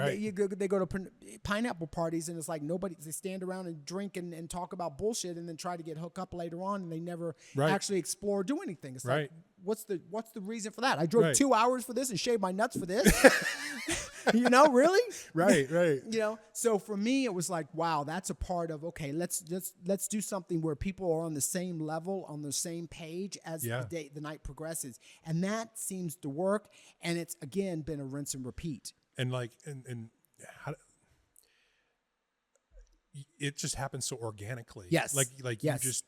go to pineapple parties and it's like they stand around and drink and talk about bullshit and then try to get hooked up later on and they never actually explore or do anything. It's like, what's the reason for that? I drove 2 hours for this and shaved my nuts for this. Really? Right. So for me, it was like, wow, that's a part of, okay, let's do something where people are on the same level, on the same page as the night progresses. And that seems to work. And it's, again, been a rinse and repeat. And like, and how, it just happens so organically. Yes. Like yes.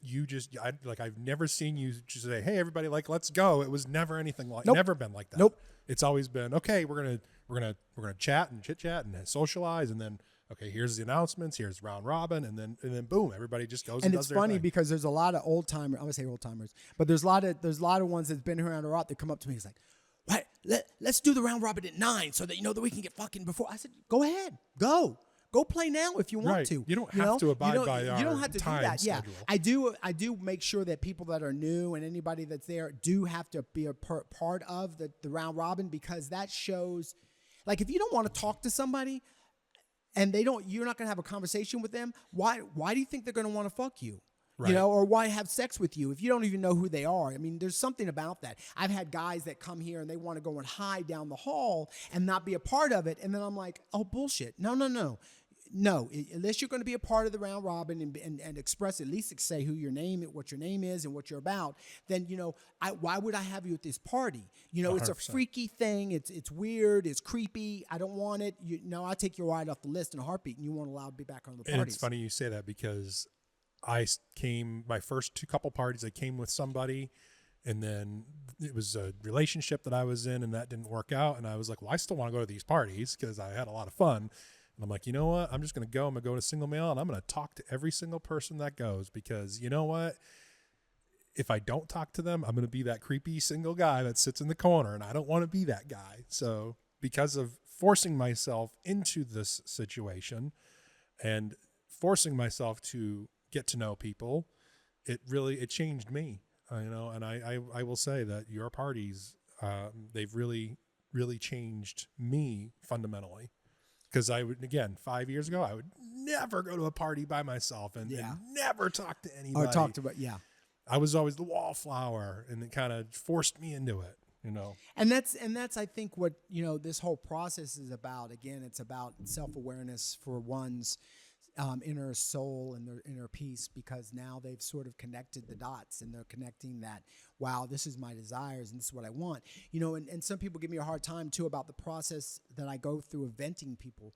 I've never seen you just say, hey, everybody, like, let's go. It was never anything like, Nope. never been like that. Nope. It's always been, okay, we're gonna chat and chit chat and socialize, and then, okay, here's the announcements, here's round robin, and then boom, everybody just goes and does their thing. And it's funny because there's a lot of old timers, I would say old timers, but there's a lot of ones that's been around a lot that come up to me. It's like, what? Let's do the round robin at 9 so that that we can get fucking before. I said, go ahead, go play now if you want to. You don't have to abide by our You don't have to time do that. schedule. Yeah, I do make sure that people that are new and anybody that's there do have to be a part of the round robin, because that shows, like, if you don't want to talk to somebody and you're not going to have a conversation with them, why do you think they're going to want to fuck you? Right. Or why have sex with you if you don't even know who they are? I mean, there's something about that. I've had guys that come here and they want to go and hide down the hall and not be a part of it. And then I'm like, oh, bullshit. No. Unless you're going to be a part of the round robin and express, at least say what your name is and what you're about, then, why would I have you at this party? It's a 100%. freaky thing. It's weird. It's creepy. I don't want it. I'll take your right off the list in a heartbeat, and you won't allow to be back on the parties. And it's funny you say that, because my first couple parties, I came with somebody, and then it was a relationship that I was in, and that didn't work out. And I was like, well, I still want to go to these parties because I had a lot of fun. And I'm like, you know what? I'm just going to go. I'm going to go to single male, and I'm going to talk to every single person that goes, because you know what? If I don't talk to them, I'm going to be that creepy single guy that sits in the corner, and I don't want to be that guy. So because of forcing myself into this situation and forcing myself to get to know people, it changed me, and I will say that your parties, they've really, really changed me fundamentally. Because 5 years ago, I would never go to a party by myself and never talk to anybody. Or talk about, I was always the wallflower, and it kind of forced me into it, And that's I think what, this whole process is about. Again, it's about self-awareness for one's inner soul and their inner peace, because now they've sort of connected the dots and they're connecting that, wow, this is my desires and this is what I want. And some people give me a hard time too about the process that I go through of venting people.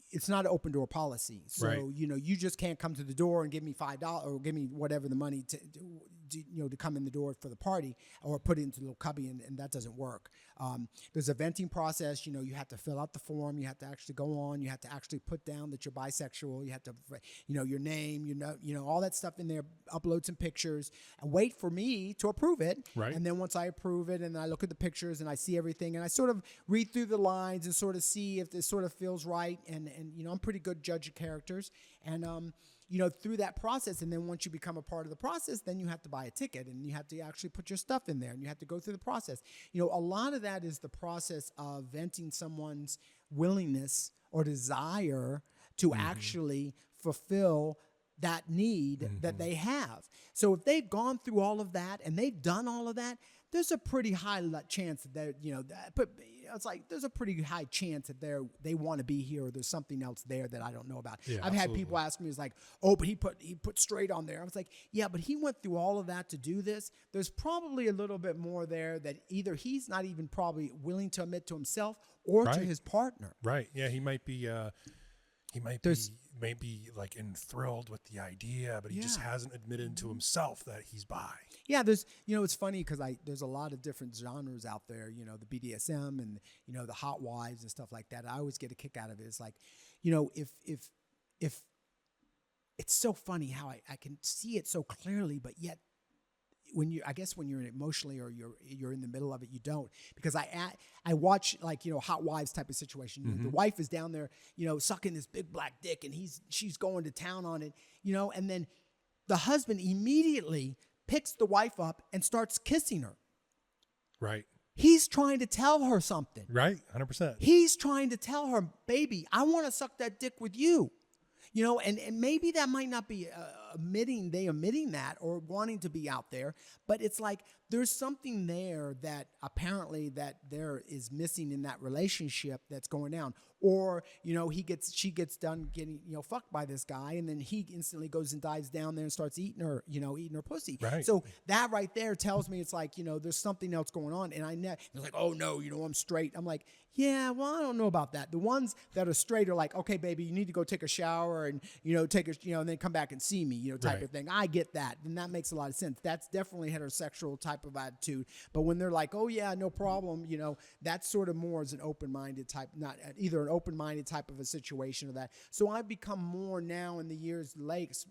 It's not an open door policy. So, right. You just can't come to the door and give me $5 or give me whatever the money to come in the door for the party, or put it into the little cubby, and that doesn't work. There's a venting process. You have to fill out the form. You have to actually go on. You have to actually put down that you're bisexual. You have to, your name, all that stuff in there, upload some pictures, and wait for me to approve it. Right. And then once I approve it and I look at the pictures and I see everything and I sort of read through the lines and sort of see if this sort of feels right. And I'm pretty good judge of characters. And, through that process. And then once you become a part of the process, then you have to buy a ticket and you have to actually put your stuff in there and you have to go through the process. A lot of that is the process of venting someone's willingness or desire to actually fulfill that need that they have. So if they've gone through all of that and they've done all of that, there's a pretty high chance that they're, it's like there's a pretty high chance that they want to be here or there's something else there that I don't know about. Yeah, I've had people ask me, it's like, oh, but he put straight on there. I was like, yeah, but he went through all of that to do this. There's probably a little bit more there that either he's not even probably willing to admit to himself or to his partner. Right. Yeah, he might be maybe like enthralled with the idea, but he just hasn't admitted to himself that he's bi. Yeah, there's, it's funny because there's a lot of different genres out there, the BDSM and, the hot wives and stuff like that. I always get a kick out of it. It's like, if it's so funny how I can see it so clearly, but yet when you're emotionally or you're in the middle of it, you don't, because I watch like, hot wives type of situation. The wife is down there, sucking this big black dick and she's going to town on it, and then the husband immediately picks the wife up and starts kissing her. Right. He's trying to tell her something. Right. 100%. He's trying to tell her, baby, I want to suck that dick with you. And maybe that might not be admitting that or wanting to be out there, but it's like there's something there that apparently that there is missing in that relationship that's going down. Or, she gets done getting, fucked by this guy, and then he instantly goes and dives down there and starts eating her pussy. Right. So that right there tells me it's like, there's something else going on. And they're like, oh no, I'm straight. I'm like, yeah, well, I don't know about that. The ones that are straight are like, okay, baby, you need to go take a shower and, and then come back and see me, type of thing. I get that. And that makes a lot of sense. That's definitely heterosexual type of attitude. But when they're like, oh yeah, no problem, that's sort of more as an open-minded type, not either an open-minded type of a situation or that. So I've become more now in the years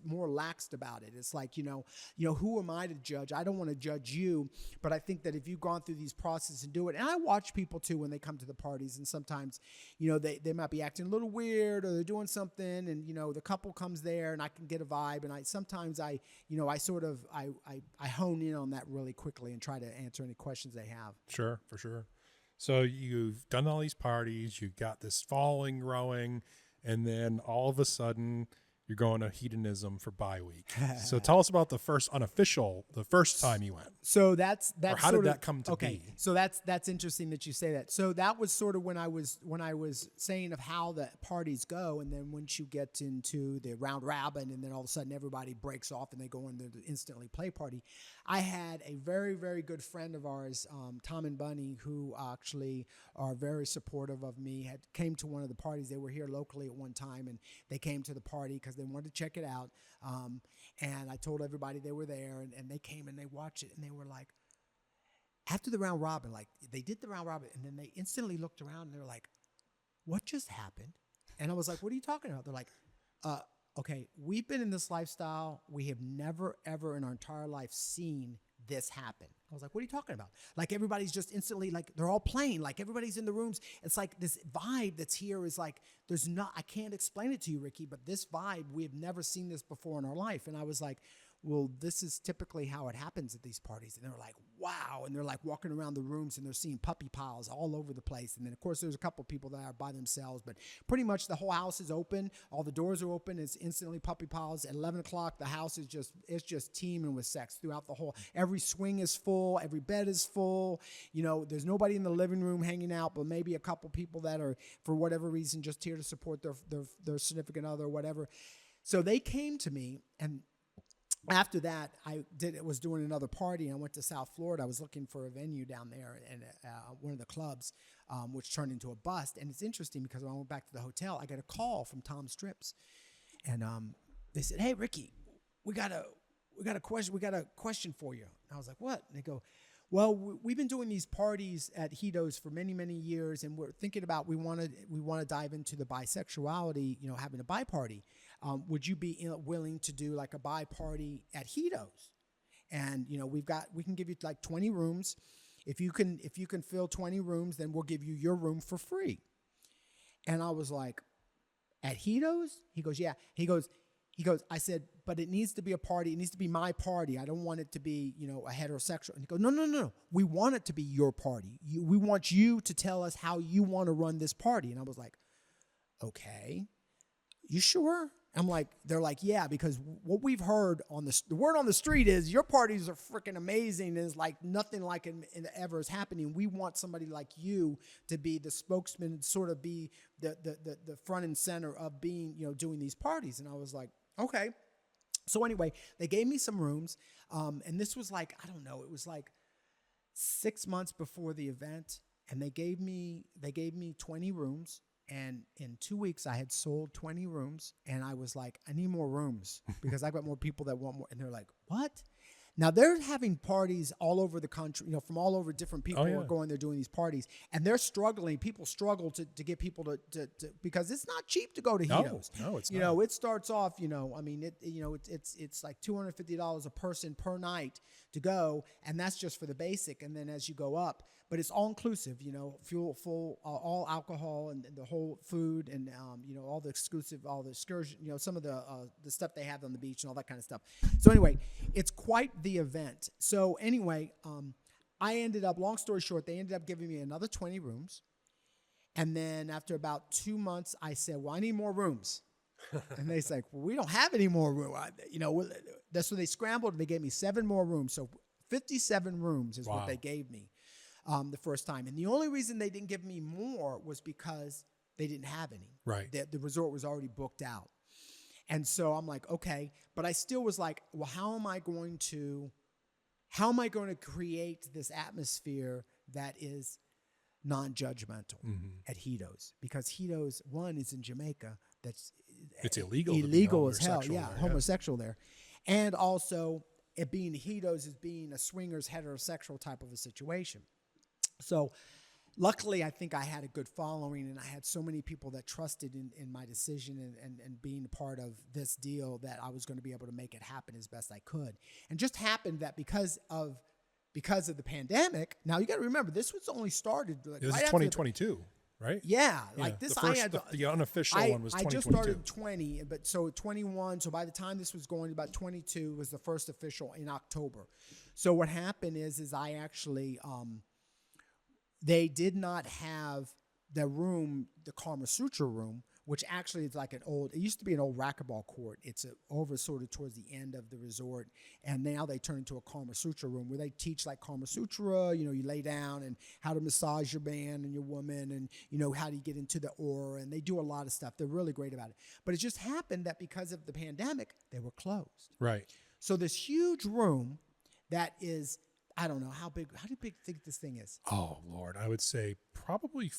more laxed about it. It's like, who am I to judge? I don't want to judge you, but I think that if you've gone through these processes and do it, and I watch people too when they come to the parties, and sometimes, they might be acting a little weird or they're doing something, and the couple comes there and I can get a vibe, and I hone in on that really quickly and try to answer any questions they have. Sure, for sure. So you've done all these parties, you got this following growing, and then all of a sudden you're going to Hedonism for Bi Week. So tell us about the first time you went. So that's or how did that come to be? So that's interesting that you say that. So that was sort of when I was saying of how the parties go, and then once you get into the round robin, and then all of a sudden everybody breaks off and they go into the instantly play party. I had a very, very good friend of ours, Tom and Bunny, who actually are very supportive of me, came to one of the parties. They were here locally at one time, and they came to the party because they wanted to check it out. And I told everybody they were there, and they came and they watched it, and they were like, after the round robin, like they did the round robin, and then they instantly looked around and they're like, what just happened? And I was like, what are you talking about? They're like, okay, we've been in this lifestyle. We have never, ever in our entire life seen this happen. I was like, what are you talking about? Like everybody's just instantly, like they're all playing, like everybody's in the rooms. It's like this vibe that's here is like, I can't explain it to you, Ricky, but this vibe, we have never seen this before in our life. And I was like, well, this is typically how it happens at these parties. And they're like, wow. And they're like walking around the rooms and they're seeing puppy piles all over the place. And then of course there's a couple people that are by themselves, but pretty much the whole house is open. All the doors are open. It's instantly puppy piles. At 11 o'clock, the house is just teeming with sex throughout the whole. Every swing is full. Every bed is full. There's nobody in the living room hanging out, but maybe a couple people that are, for whatever reason, just here to support their significant other or whatever. So they came to me, and after that, I was doing another party, and I went to South Florida. I was looking for a venue down there, and one of the clubs, which turned into a bust. And it's interesting because when I went back to the hotel, I got a call from Tom Strips, and they said, "Hey, Ricky, we got a question for you." And I was like, "What?" And they go, "Well, we've been doing these parties at Hedos for many, many years, and we're thinking about we want to dive into the bisexuality, having a bi party. Would you be willing to do like a bi party at Hedos?" And, we can give you like 20 rooms. If you can fill 20 rooms, then we'll give you your room for free. And I was like, at Hedo's? He goes, yeah. He goes, I said, but it needs to be a party. It needs to be my party. I don't want it to be, a heterosexual. And he goes, no. We want it to be your party. We want you to tell us how you want to run this party. And I was like, okay, you sure? I'm like, they're like, yeah, because what we've heard the word on the street is your parties are freaking amazing. And it's like nothing like it ever is happening. We want somebody like you to be the spokesman and sort of be the front and center of being, doing these parties. And I was like, okay. So anyway, they gave me some rooms. And this was like, I don't know, it was like 6 months before the event. And they gave me 20 rooms. And in 2 weeks, I had sold 20 rooms. And I was like, I need more rooms because I've got more people that want more. And they're like, what? Now, they're having parties all over the country, from all over different people are going there doing these parties. And they're struggling. People struggle to get people to because it's not cheap to go to Hedo's. No, it's not. It starts off, it's like $250 a person per night to go. And that's just for the basic. And then as you go up, but it's all inclusive, full, all alcohol and the whole food and, all the exclusive, all the excursion, some of the stuff they have on the beach and all that kind of stuff. So anyway, it's quite the event. So anyway, I ended up, long story short, they ended up giving me another 20 rooms. And then after about 2 months, I said, well, I need more rooms. And they said, well, we don't have any more room. That's when they scrambled and they gave me 7 more rooms. So 57 rooms is what they gave me. The first time. And the only reason they didn't give me more was because they didn't have any. Right. The resort was already booked out. And so I'm like, okay. But I still was like, well, how am I going to create this atmosphere that is non-judgmental at Hedo's? Because Hedo's, one, is in Jamaica. It's illegal as hell. Yeah, homosexual there. And also, it being Hedo's is being a swingers heterosexual type of a situation. So luckily, I think I had a good following and I had so many people that trusted in my decision and being a part of this deal that I was going to be able to make it happen as best I could. And just happened that because of the pandemic, now you got to remember, this was only started. This is 2022, right? Yeah. Like this, the unofficial one was 2022. I just started 20, but so 21. So by the time this was going, about 22 was the first official in October. So what happened is I actually, they did not have the room, the Kama Sutra room, which actually is like it used to be an old racquetball court. It's over sort of towards the end of the resort. And now they turn into a Kama Sutra room where they teach like Kama Sutra, you lay down and how to massage your man and your woman and, how do you get into the aura. And they do a lot of stuff. They're really great about it. But it just happened that because of the pandemic, they were closed. Right. So this huge room that is, I don't know how big do you think this thing is? Oh, Lord. I would say probably,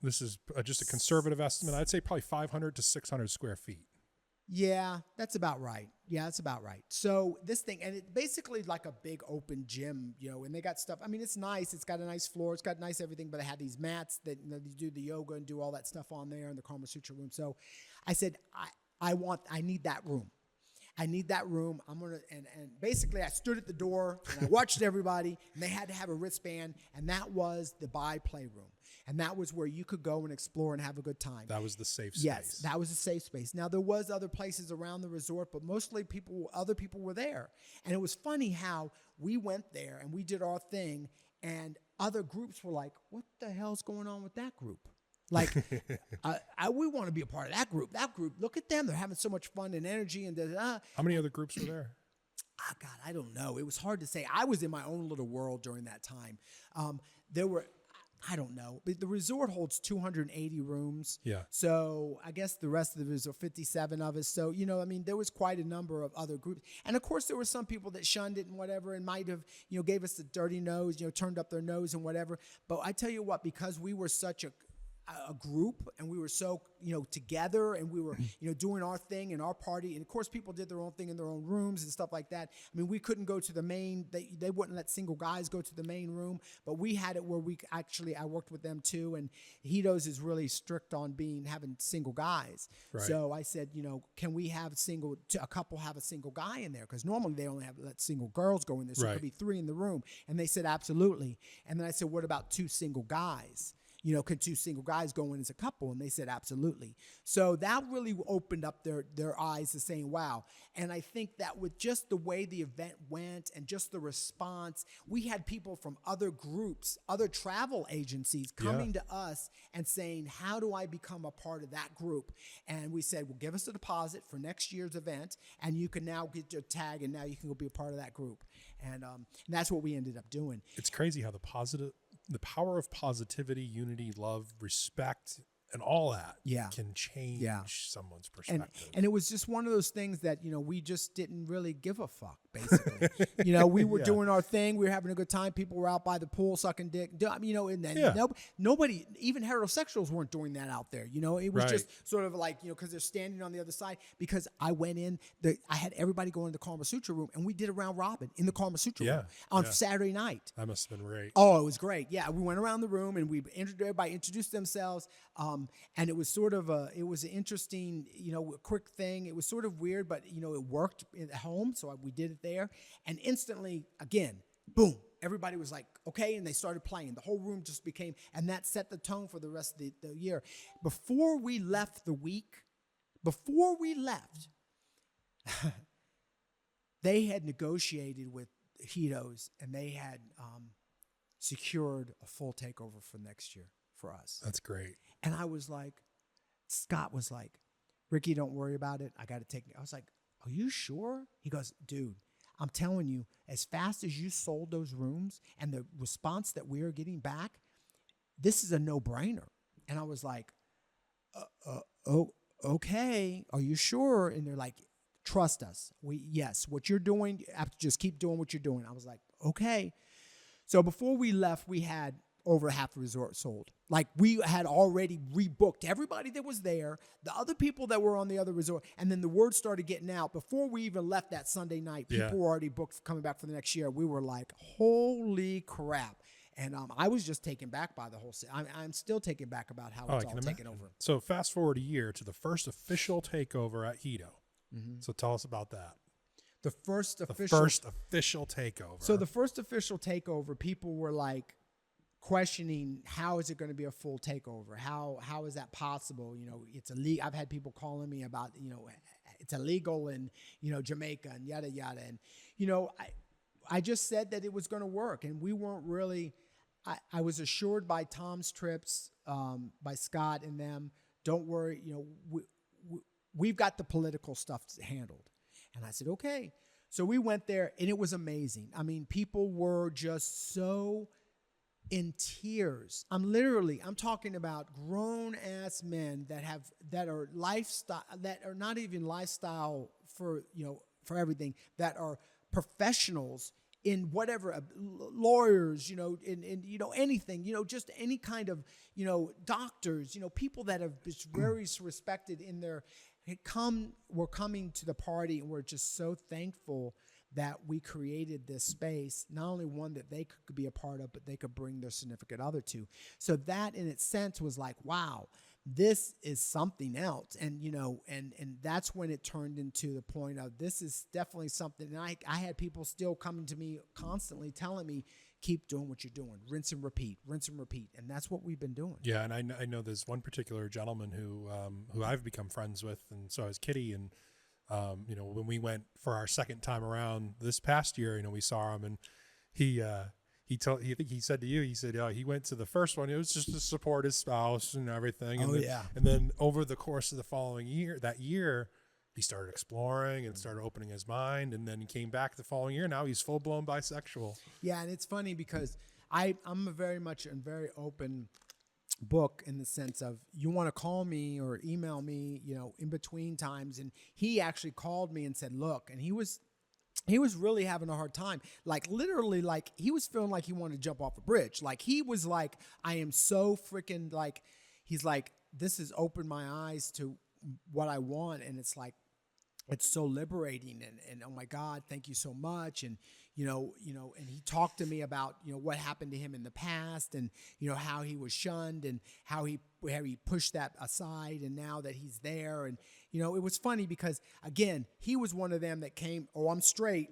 this is just a conservative estimate. I'd say probably 500 to 600 square feet. Yeah, that's about right. So this thing, and it basically like a big open gym, and they got stuff. I mean, it's nice. It's got a nice floor. It's got nice everything, but they have these mats that you do the yoga and do all that stuff on there in the Kama Sutra room. So I said, I need that room. I need that room. I'm going to, and basically I stood at the door and I watched everybody and they had to have a wristband, and that was the playroom. And that was where you could go and explore and have a good time. That was the safe space. Yes, that was a safe space. Now there was other places around the resort, but mostly other people were there. And it was funny how we went there and we did our thing and other groups were like, what the hell's going on with that group? Like, we want to be a part of that group. That group, look at them. They're having so much fun and energy. And how many other groups were there? Oh, God, I don't know. It was hard to say. I was in my own little world during that time. There were, I don't know. But the resort holds 280 rooms. Yeah. So I guess the rest of the resort, 57 of us. So, there was quite a number of other groups. And, of course, there were some people that shunned it and whatever and might have, gave us the dirty nose, turned up their nose and whatever. But I tell you what, because we were such a, a group, and we were so, together, and we were, doing our thing and our party. And of course, people did their own thing in their own rooms and stuff like that. I mean, we couldn't go to the main, they wouldn't let single guys go to the main room, but we had it where I worked with them too. And Hedo's is really strict on having single guys. Right. So I said, can we have a couple have a single guy in there? Because normally they only let single girls go in there. So it could be 3 in the room. And they said, absolutely. And then I said, what about 2 single guys? Could 2 single guys go in as a couple? And they said, absolutely. So that really opened up their eyes to saying, wow. And I think that with just the way the event went and just the response, we had people from other groups, other travel agencies coming to us and saying, how do I become a part of that group? And we said, well, give us a deposit for next year's event, and you can now get your tag, and now you can go be a part of that group. And that's what we ended up doing. It's crazy how the power of positivity, unity, love, respect, and all that can change someone's perspective. And it was just one of those things that, we just didn't really give a fuck, basically. We were doing our thing. We were having a good time. People were out by the pool sucking dick. And then nobody, even heterosexuals weren't doing that out there. It was just sort of like, because they're standing on the other side. Because I went in, I had everybody go into the Kama Sutra room, and we did a round robin in the Kama Sutra room on Saturday night. That must have been great. Oh, it was great. Yeah, we went around the room, and everybody introduced themselves. And it was sort of it was an interesting, quick thing. It was sort of weird, but, it worked at home. So we did it there. And instantly, again, boom, everybody was like, okay. And they started playing. The whole room just became, and that set the tone for the rest of the year. Before we left, they had negotiated with Hedo's, and they had secured a full takeover for next year for us. That's great. And I was like, Scott was like, Ricky, don't worry about it. I got to take it. I was like, are you sure? He goes, dude, I'm telling you, as fast as you sold those rooms and the response that we are getting back, this is a no-brainer. And I was like, okay, are you sure? And they're like, trust us. Yes, what you're doing, you have to just keep doing what you're doing. I was like, okay. So before we left, we had over half the resort sold. Like, we had already rebooked everybody that was there, the other people that were on the other resort, and then the word started getting out. Before we even left that Sunday night, people were already booked coming back for the next year. We were like, holy crap. And I was just taken back by the whole I'm still taken back about how it's all taken over. So fast forward a year to the first official takeover at Hedo. Mm-hmm. So tell us about that. The first official takeover. So the first official takeover, people were like, questioning, how is it going to be a full takeover? How is that possible? It's illegal. I've had people calling me about, it's illegal in, Jamaica and yada, yada. And, I just said that it was going to work, and we weren't really, I was assured by Tom's Trips, by Scott and them, don't worry, we've got the political stuff handled. And I said, okay. So we went there, and it was amazing. I mean, people were just so in tears. I'm talking about grown ass men that are not even lifestyle for everything, that are professionals in whatever, lawyers, in anything, just any kind of, doctors, people that have been very respected in their, were coming to the party, and we're just so thankful that we created this space, not only one that they could be a part of, but they could bring their significant other to. So that in its sense was like, wow, this is something else. And, and that's when it turned into the point of, this is definitely something. And I had people still coming to me constantly telling me, keep doing what you're doing, rinse and repeat. And that's what we've been doing. Yeah. And I know there's one particular gentleman who I've become friends with, and so has Kitty. And when we went for our second time around this past year, we saw him, and he said to you, he went to the first one. It was just to support his spouse and everything. And and then over the course of the following year, he started exploring and started opening his mind. And then he came back the following year. Now he's full blown bisexual. Yeah. And it's funny because I'm a very open book in the sense of, you want to call me or email me, in between times. And he actually called me and said, look, and he was really having a hard time. Like, literally, like, he was feeling like he wanted to jump off a bridge. Like, he was like, I am so freaking, like, he's like, this has opened my eyes to what I want. And it's like, it's so liberating, and oh my God, thank you so much. And, and he talked to me about, what happened to him in the past, and, how he was shunned, and how he pushed that aside. And now that he's there, and, it was funny because, again, he was one of them that came, oh, I'm straight.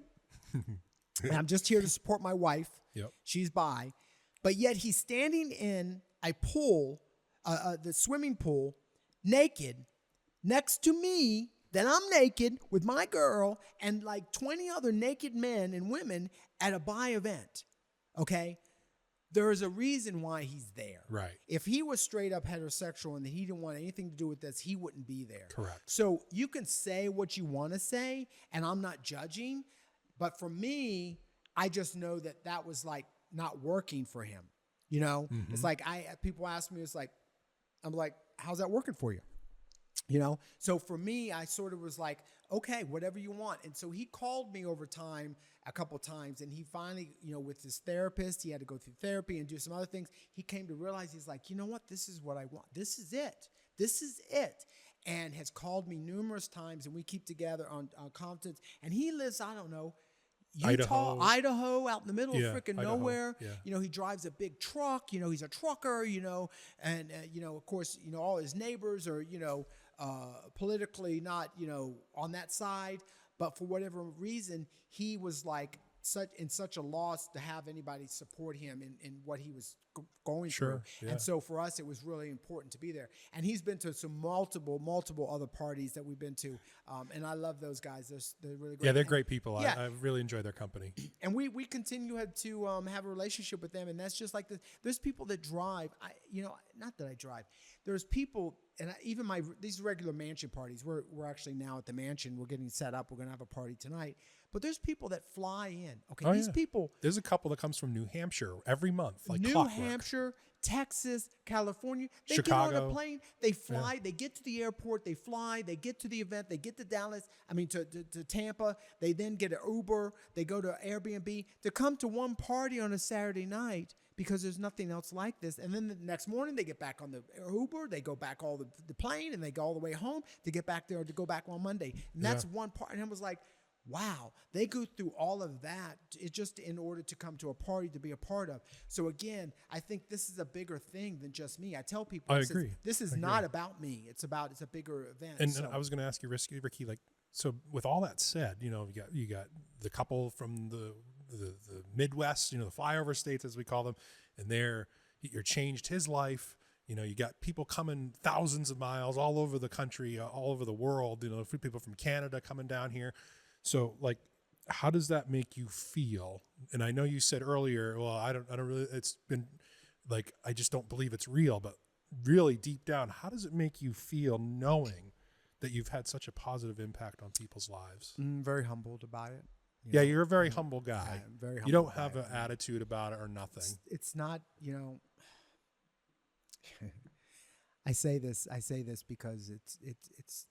And I'm just here to support my wife. Yep. She's bi. But yet he's standing in a pool, the swimming pool, naked, next to me, then I'm naked with my girl and like 20 other naked men and women at a bi event. Okay? There is a reason why he's there. Right. If he was straight up heterosexual and he didn't want anything to do with this, he wouldn't be there. Correct. So you can say what you want to say, and I'm not judging. But for me, I just know that was like not working for him. Mm-hmm. It's like people ask me, I'm like, how's that working for you? So for me, I sort of was like, okay, whatever you want. And so he called me over time a couple times, and he finally, with his therapist, he had to go through therapy and do some other things. He came to realize, he's like, you know what? This is what I want. This is it. This is it. And has called me numerous times, and we keep together on conference. And he lives, I don't know, Utah, Idaho, out in the middle of freaking nowhere. Yeah. He drives a big truck. He's a trucker. And of course, all his neighbors are politically not on that side, but for whatever reason, he was like such a loss to have anybody support him in what he was going through. Yeah. And so for us, it was really important to be there. And he's been to some multiple other parties that we've been to. And I love those guys. They're really great. Yeah, they're great people. Yeah. I really enjoy their company. And we continue to have a relationship with them. And that's just like there's people that drive. Not that I drive. There's people, and even these regular mansion parties. We're actually now at the mansion. We're getting set up. We're going to have a party tonight. But there's people that fly in. Okay, these people. There's a couple that comes from New Hampshire every month, like New clockwork. Hampshire, Texas, California. They Chicago. get on a plane. They fly. Yeah. They get to the airport. They fly. They get to the event. They get to Dallas. To Tampa. They then get an Uber. They go to Airbnb to come to one party on a Saturday night because there's nothing else like this. And then the next morning they get back on the Uber. They go back all the plane, and they go all the way home to get back there to go back on Monday. And that's one part. And I was like, wow, they go through all of that just in order to come to a party to be a part of. So again, I think this is a bigger thing than just me. I tell people, this is not about me. It's a bigger event. And I was going to ask you, Ricky, like, so with all that said, you got the couple from the Midwest, the flyover states as we call them, and you're changed his life. You got people coming thousands of miles all over the country, all over the world. People from Canada coming down here. So, like, how does that make you feel? And I know you said earlier, well, I don't really, it's been like, I just don't believe it's real, but really deep down, how does it make you feel knowing that you've had such a positive impact on people's lives? Very humbled about it. You're a very humble guy. Yeah, very humble. You don't have an attitude about it or nothing. It's not, I say this because it's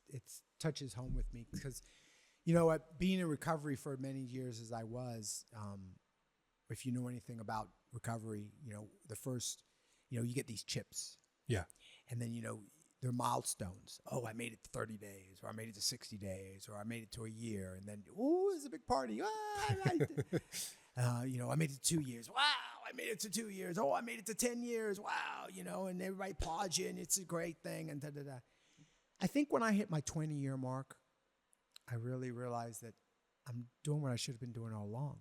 touches home with me because, being in recovery for many years as I was, if you know anything about recovery, the first, you get these chips. Yeah. And then, they're milestones. Oh, I made it to 30 days, or I made it to 60 days, or I made it to a year. And then, it's a big party. I made it to 2 years. Wow, I made it to 2 years. Oh, I made it to 10 years. Wow, and everybody applauds you, and it's a great thing, and da-da-da. I think when I hit my 20-year mark, I really realized that I'm doing what I should have been doing all along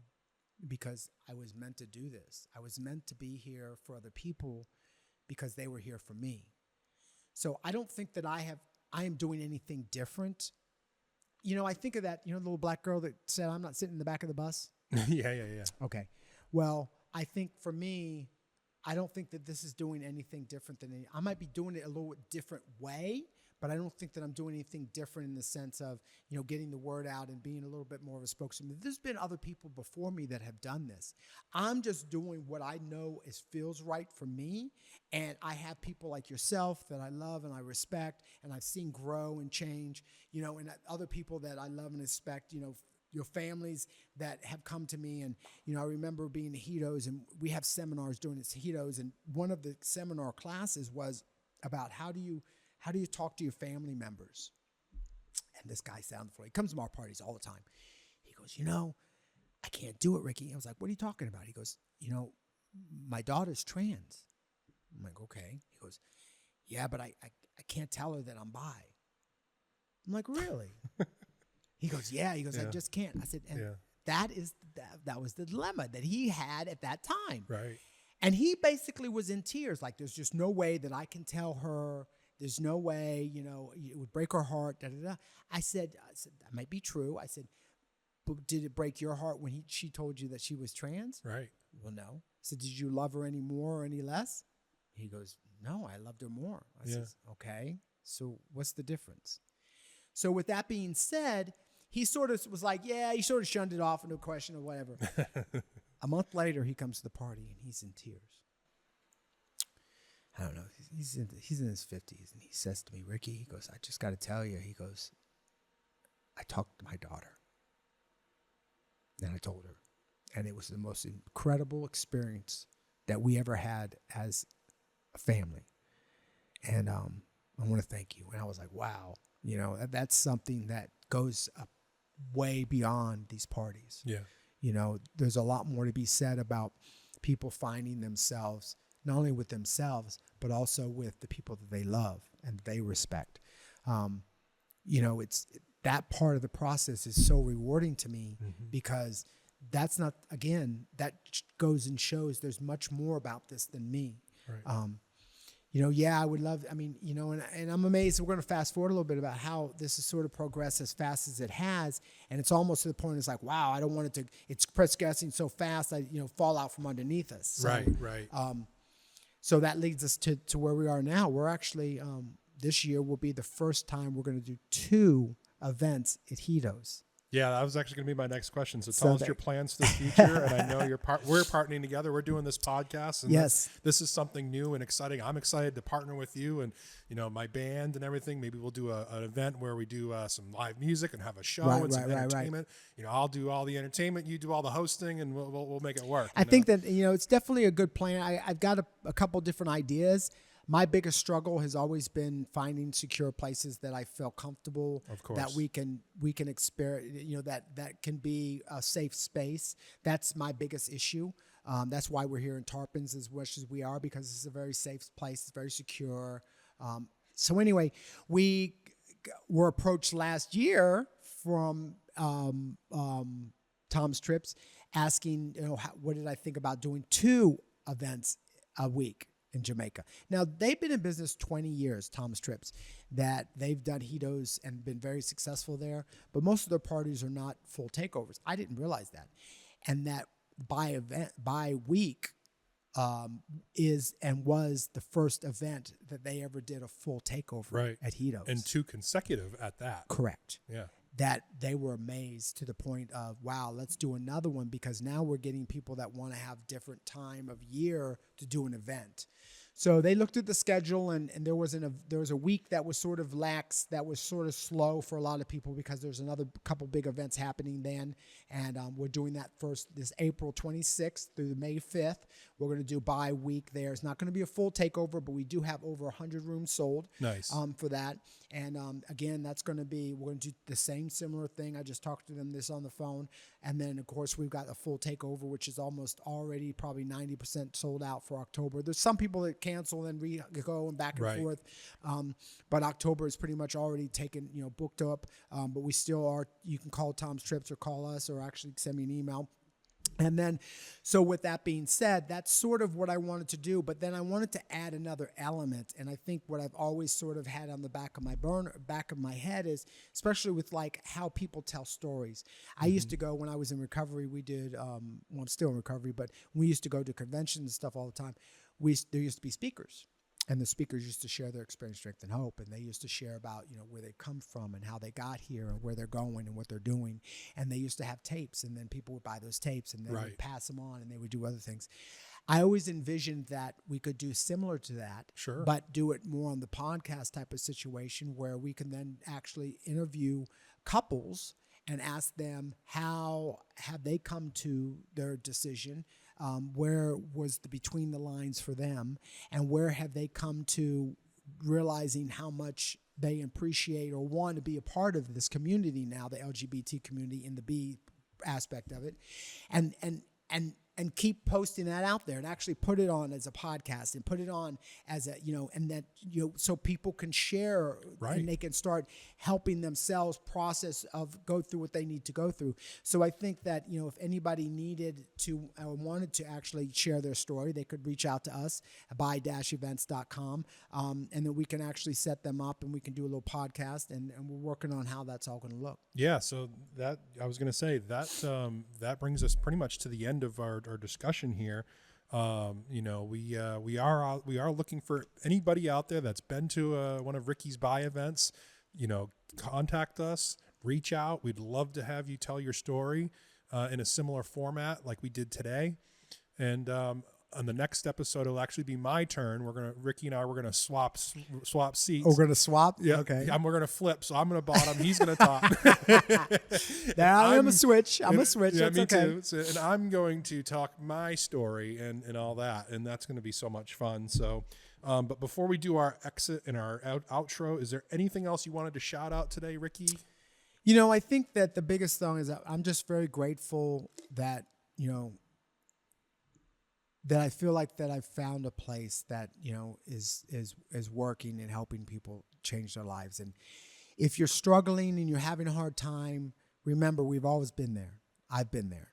because I was meant to do this. I was meant to be here for other people because they were here for me. So I don't think that I am doing anything different. I think of that, the little black girl that said, I'm not sitting in the back of the bus. Yeah. Okay. Well, I think for me, I don't think that this is doing anything different I might be doing it a little different way, but I don't think that I'm doing anything different in the sense of, getting the word out and being a little bit more of a spokesman. There's been other people before me that have done this. I'm just doing what I know feels right for me. And I have people like yourself that I love and I respect and I've seen grow and change, and other people that I love and respect, your families that have come to me. And, I remember being at Hedos and we have seminars during the Hedos. And one of the seminar classes was about how do you talk to your family members. And this guy sounded funny. He comes to our parties all the time. He goes, I can't do it, Ricky. I was like, what are you talking about? He goes, my daughter's trans. I'm like, okay. He goes, yeah, but I can't tell her that I'm bi. I'm like, really? He goes, yeah. He goes, I just can't. I said, and that was the dilemma that he had at that time. Right. And he basically was in tears. Like, there's just no way that I can tell her. There's no way, it would break her heart. Da, da, da. I said, that might be true. I said, but did it break your heart when she told you that she was trans? Right. Well, no. I said, did you love her any more or any less? He goes, no, I loved her more. I said, okay, so what's the difference? So with that being said, he sort of was like, he sort of shunned it off into a question or whatever. A month later, he comes to the party and he's in tears. I don't know. He's in his 50s and he says to me, Ricky, he goes, I just got to tell you, he goes, I talked to my daughter. And I told her. And it was the most incredible experience that we ever had as a family. And I want to thank you. And I was like, wow, that's something that goes up way beyond these parties. Yeah. There's a lot more to be said about people finding themselves, not only with themselves, but also with the people that they love and they respect. It's that part of the process is so rewarding to me because that's not, again, that goes and shows there's much more about this than me. Right. I would love, and I'm amazed. We're going to fast forward a little bit about how this has sort of progressed as fast as it has. And it's almost to the point it's like, wow, I don't want it to, it's progressing so fast, fall out from underneath us. So, right. So that leads us to where we are now. We're actually, this year will be the first time we're going to do 2 events at Hedos. Yeah, that was actually going to be my next question. So tell us your plans for the future. And I know we're partnering together. We're doing this podcast. And this is something new and exciting. I'm excited to partner with you and, my band and everything. Maybe we'll do an event where we do some live music and have a show and some entertainment. I'll do all the entertainment. You do all the hosting and we'll make it work. I think that, it's definitely a good plan. I've got a couple different ideas. My biggest struggle has always been finding secure places that I feel comfortable, of course, that we can experience, that can be a safe space. That's my biggest issue. That's why we're here in Tarpons as much as we are, because it's a very safe place. It's very secure. So anyway, we were approached last year from Tom's Trips asking, what did I think about doing 2 events a week in Jamaica. Now, they've been in business 20 years, Tom's Trips, that they've done Hedos and been very successful there, but most of their parties are not full takeovers. I didn't realize that. And that by week is and was the first event that they ever did a full takeover at Hedos. And 2 consecutive at that. Correct. Yeah. That they were amazed to the point of, wow, let's do another one, because now we're getting people that want to have different time of year to do an event. So they looked at the schedule, and there was a week that was sort of lax, that was sort of slow for a lot of people because there's another couple big events happening then, and we're doing that this April 26th through the May 5th. We're going to do bi-week there. It's not going to be a full takeover, but we do have over 100 rooms sold. Nice. For that. And again, we're going to do the same similar thing. I just talked to them this on the phone. And then, of course, we've got a full takeover, which is almost already probably 90% sold out for October. There's some people that cancel and go and back and forth. But October is pretty much already taken, booked up. But we still are. You can call Tom's Trips or call us or actually send me an email. And then, so with that being said, that's sort of what I wanted to do. But then I wanted to add another element. And I think what I've always sort of had on the back of my head is, especially with like how people tell stories. I used to go when I was in recovery. We did, I'm still in recovery, but we used to go to conventions and stuff all the time. There used to be speakers. And the speakers used to share their experience, strength, and hope. And they used to share about, where they've come from and how they got here and where they're going and what they're doing. And they used to have tapes, and then people would buy those tapes and they would pass them on and they would do other things. I always envisioned that we could do similar to that, but do it more on the podcast type of situation where we can then actually interview couples and ask them how have they come to their decision. Where was the between the lines for them, and where have they come to realizing how much they appreciate or want to be a part of this community now, the LGBT community in the B aspect of it, and keep posting that out there and actually put it on as a podcast and put it on as a, and that, so people can share and they can start helping themselves go through what they need to go through. So I think that, if anybody needed to or wanted to actually share their story, they could reach out to us at bi-events.com. And then we can actually set them up and we can do a little podcast and we're working on how that's all going to look. Yeah. So that, I was going to say that brings us pretty much to the end of our discussion here. We are looking for anybody out there that's been to one of Ricky's bi events. Contact us, reach out. We'd love to have you tell your story in a similar format like we did today. And on the next episode, it'll actually be my turn. Ricky and I, we're gonna swap seats. Oh, we're gonna swap? Yeah. Okay. We're gonna flip. So I'm gonna bottom. He's gonna top. I'm a switch. I'm a switch. Yeah, That's me okay. too. So, and I'm going to talk my story and all that, and that's going to be so much fun. So, but before we do our exit and our outro, is there anything else you wanted to shout out today, Ricky? I think that the biggest thing is that I'm just very grateful that, that I feel like that I've found a place that, is working and helping people change their lives. And if you're struggling and you're having a hard time, remember, we've always been there. I've been there.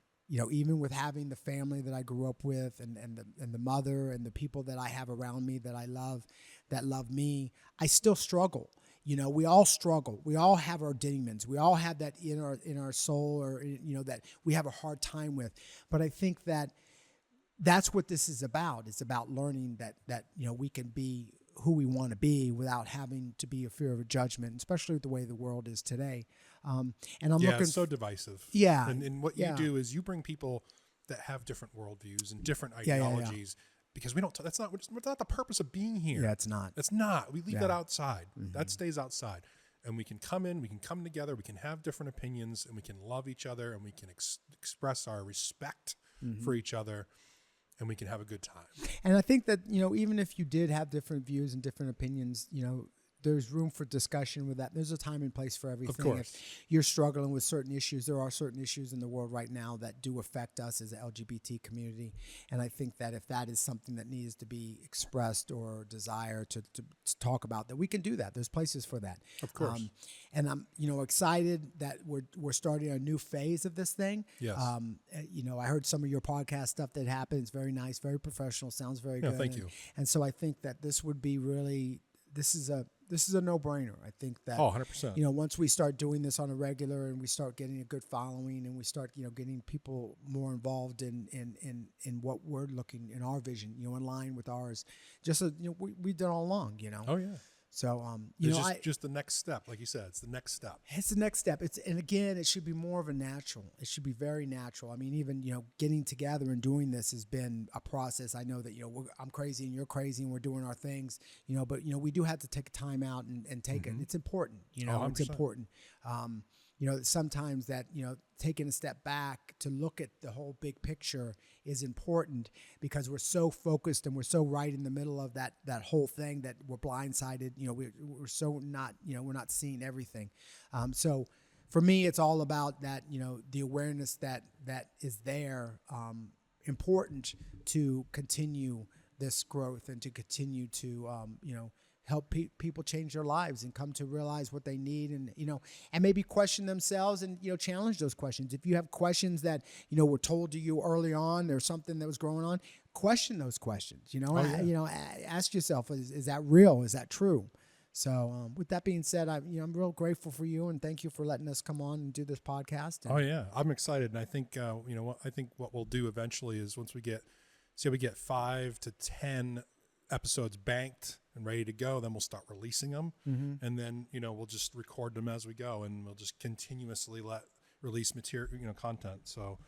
Even with having the family that I grew up with and the mother and the people that I have around me that I love, that love me, I still struggle. We all struggle. We all have our demons. We all have that in our soul or, that we have a hard time with. But I think that that's what this is about. It's about learning that we can be who we want to be without having to be a fear of a judgment, especially with the way the world is today. And I'm looking. It's so divisive. Yeah. And what you do is you bring people that have different worldviews and different ideologies because we don't. That's not the purpose of being here. Yeah, it's not. It's not. We leave that outside. Mm-hmm. That stays outside. And we can come in, we can come together, we can have different opinions, and we can love each other, and we can express our respect for each other. And we can have a good time. And I think that, even if you did have different views and different opinions, there's room for discussion with that. There's a time and place for everything. Of course. If you're struggling with certain issues, there are certain issues in the world right now that do affect us as an LGBT community. And I think that if that is something that needs to be expressed or desire to talk about, that we can do that. There's places for that. Of course. And I'm, excited that we're starting a new phase of this thing. Yes. I heard some of your podcast stuff that happened. It's very nice, very professional, sounds very good. Thank you. And so I think that this would be really, this is a no-brainer. I think that 100%. Once we start doing this on a regular and we start getting a good following and we start getting people more involved in what we're looking in our vision, in line with ours, just we've done all along. Oh yeah. So just the next step, like you said, it's the next step. It's the next step. And again, it should be more of a natural. It should be very natural. I mean, even getting together and doing this has been a process. I know that I'm crazy and you're crazy and we're doing our things. But we do have to take time out and take it. It's important. It's important. Sometimes that taking a step back to look at the whole big picture is important because we're so focused and we're so right in the middle of that whole thing that we're blindsided. We're so not we're not seeing everything. So for me, it's all about that. The awareness that is there, important to continue this growth and to continue to help people change their lives and come to realize what they need and maybe question themselves and challenge those questions. If you have questions that were told to you early on or something that was going on, question those questions. Ask yourself, is that real? Is that true? So with that being said, I'm real grateful for you and thank you for letting us come on and do this podcast. Oh yeah, I'm excited, and I think I think what we'll do eventually is once we get 5 to 10 episodes banked and ready to go, then we'll start releasing them, and then we'll just record them as we go, and we'll just continuously release material, content. So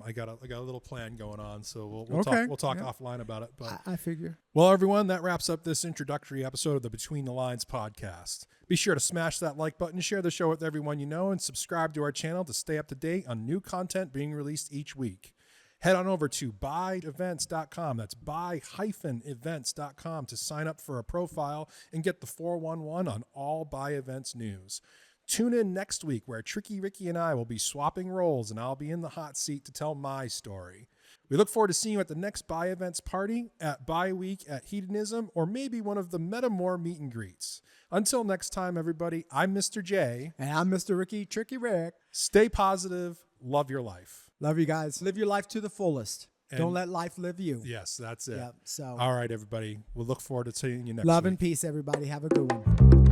I got a little plan going on. So we'll talk offline about it. But I figure. Well, everyone, that wraps up this introductory episode of the Between the Lines podcast. Be sure to smash that like button, share the show with everyone you know, and subscribe to our channel to stay up to date on new content being released each week. Head on over to buyevents.com. That's buy-events.com to sign up for a profile and get the 411 on all Buy Events news. Tune in next week where Tricky Ricky and I will be swapping roles and I'll be in the hot seat to tell my story. We look forward to seeing you at the next Buy Events party, at Buy Week at Hedonism, or maybe one of the Metamore meet and greets. Until next time, everybody, I'm Mr. Jaye. And I'm Mr. Ricky, Tricky Rick. Stay positive. Love your life. Love you guys. Live your life to the fullest. Don't let life live you. Yes, that's it. Yep, so. All right, everybody. We'll look forward to seeing you next week. Love and peace, everybody. Have a good one.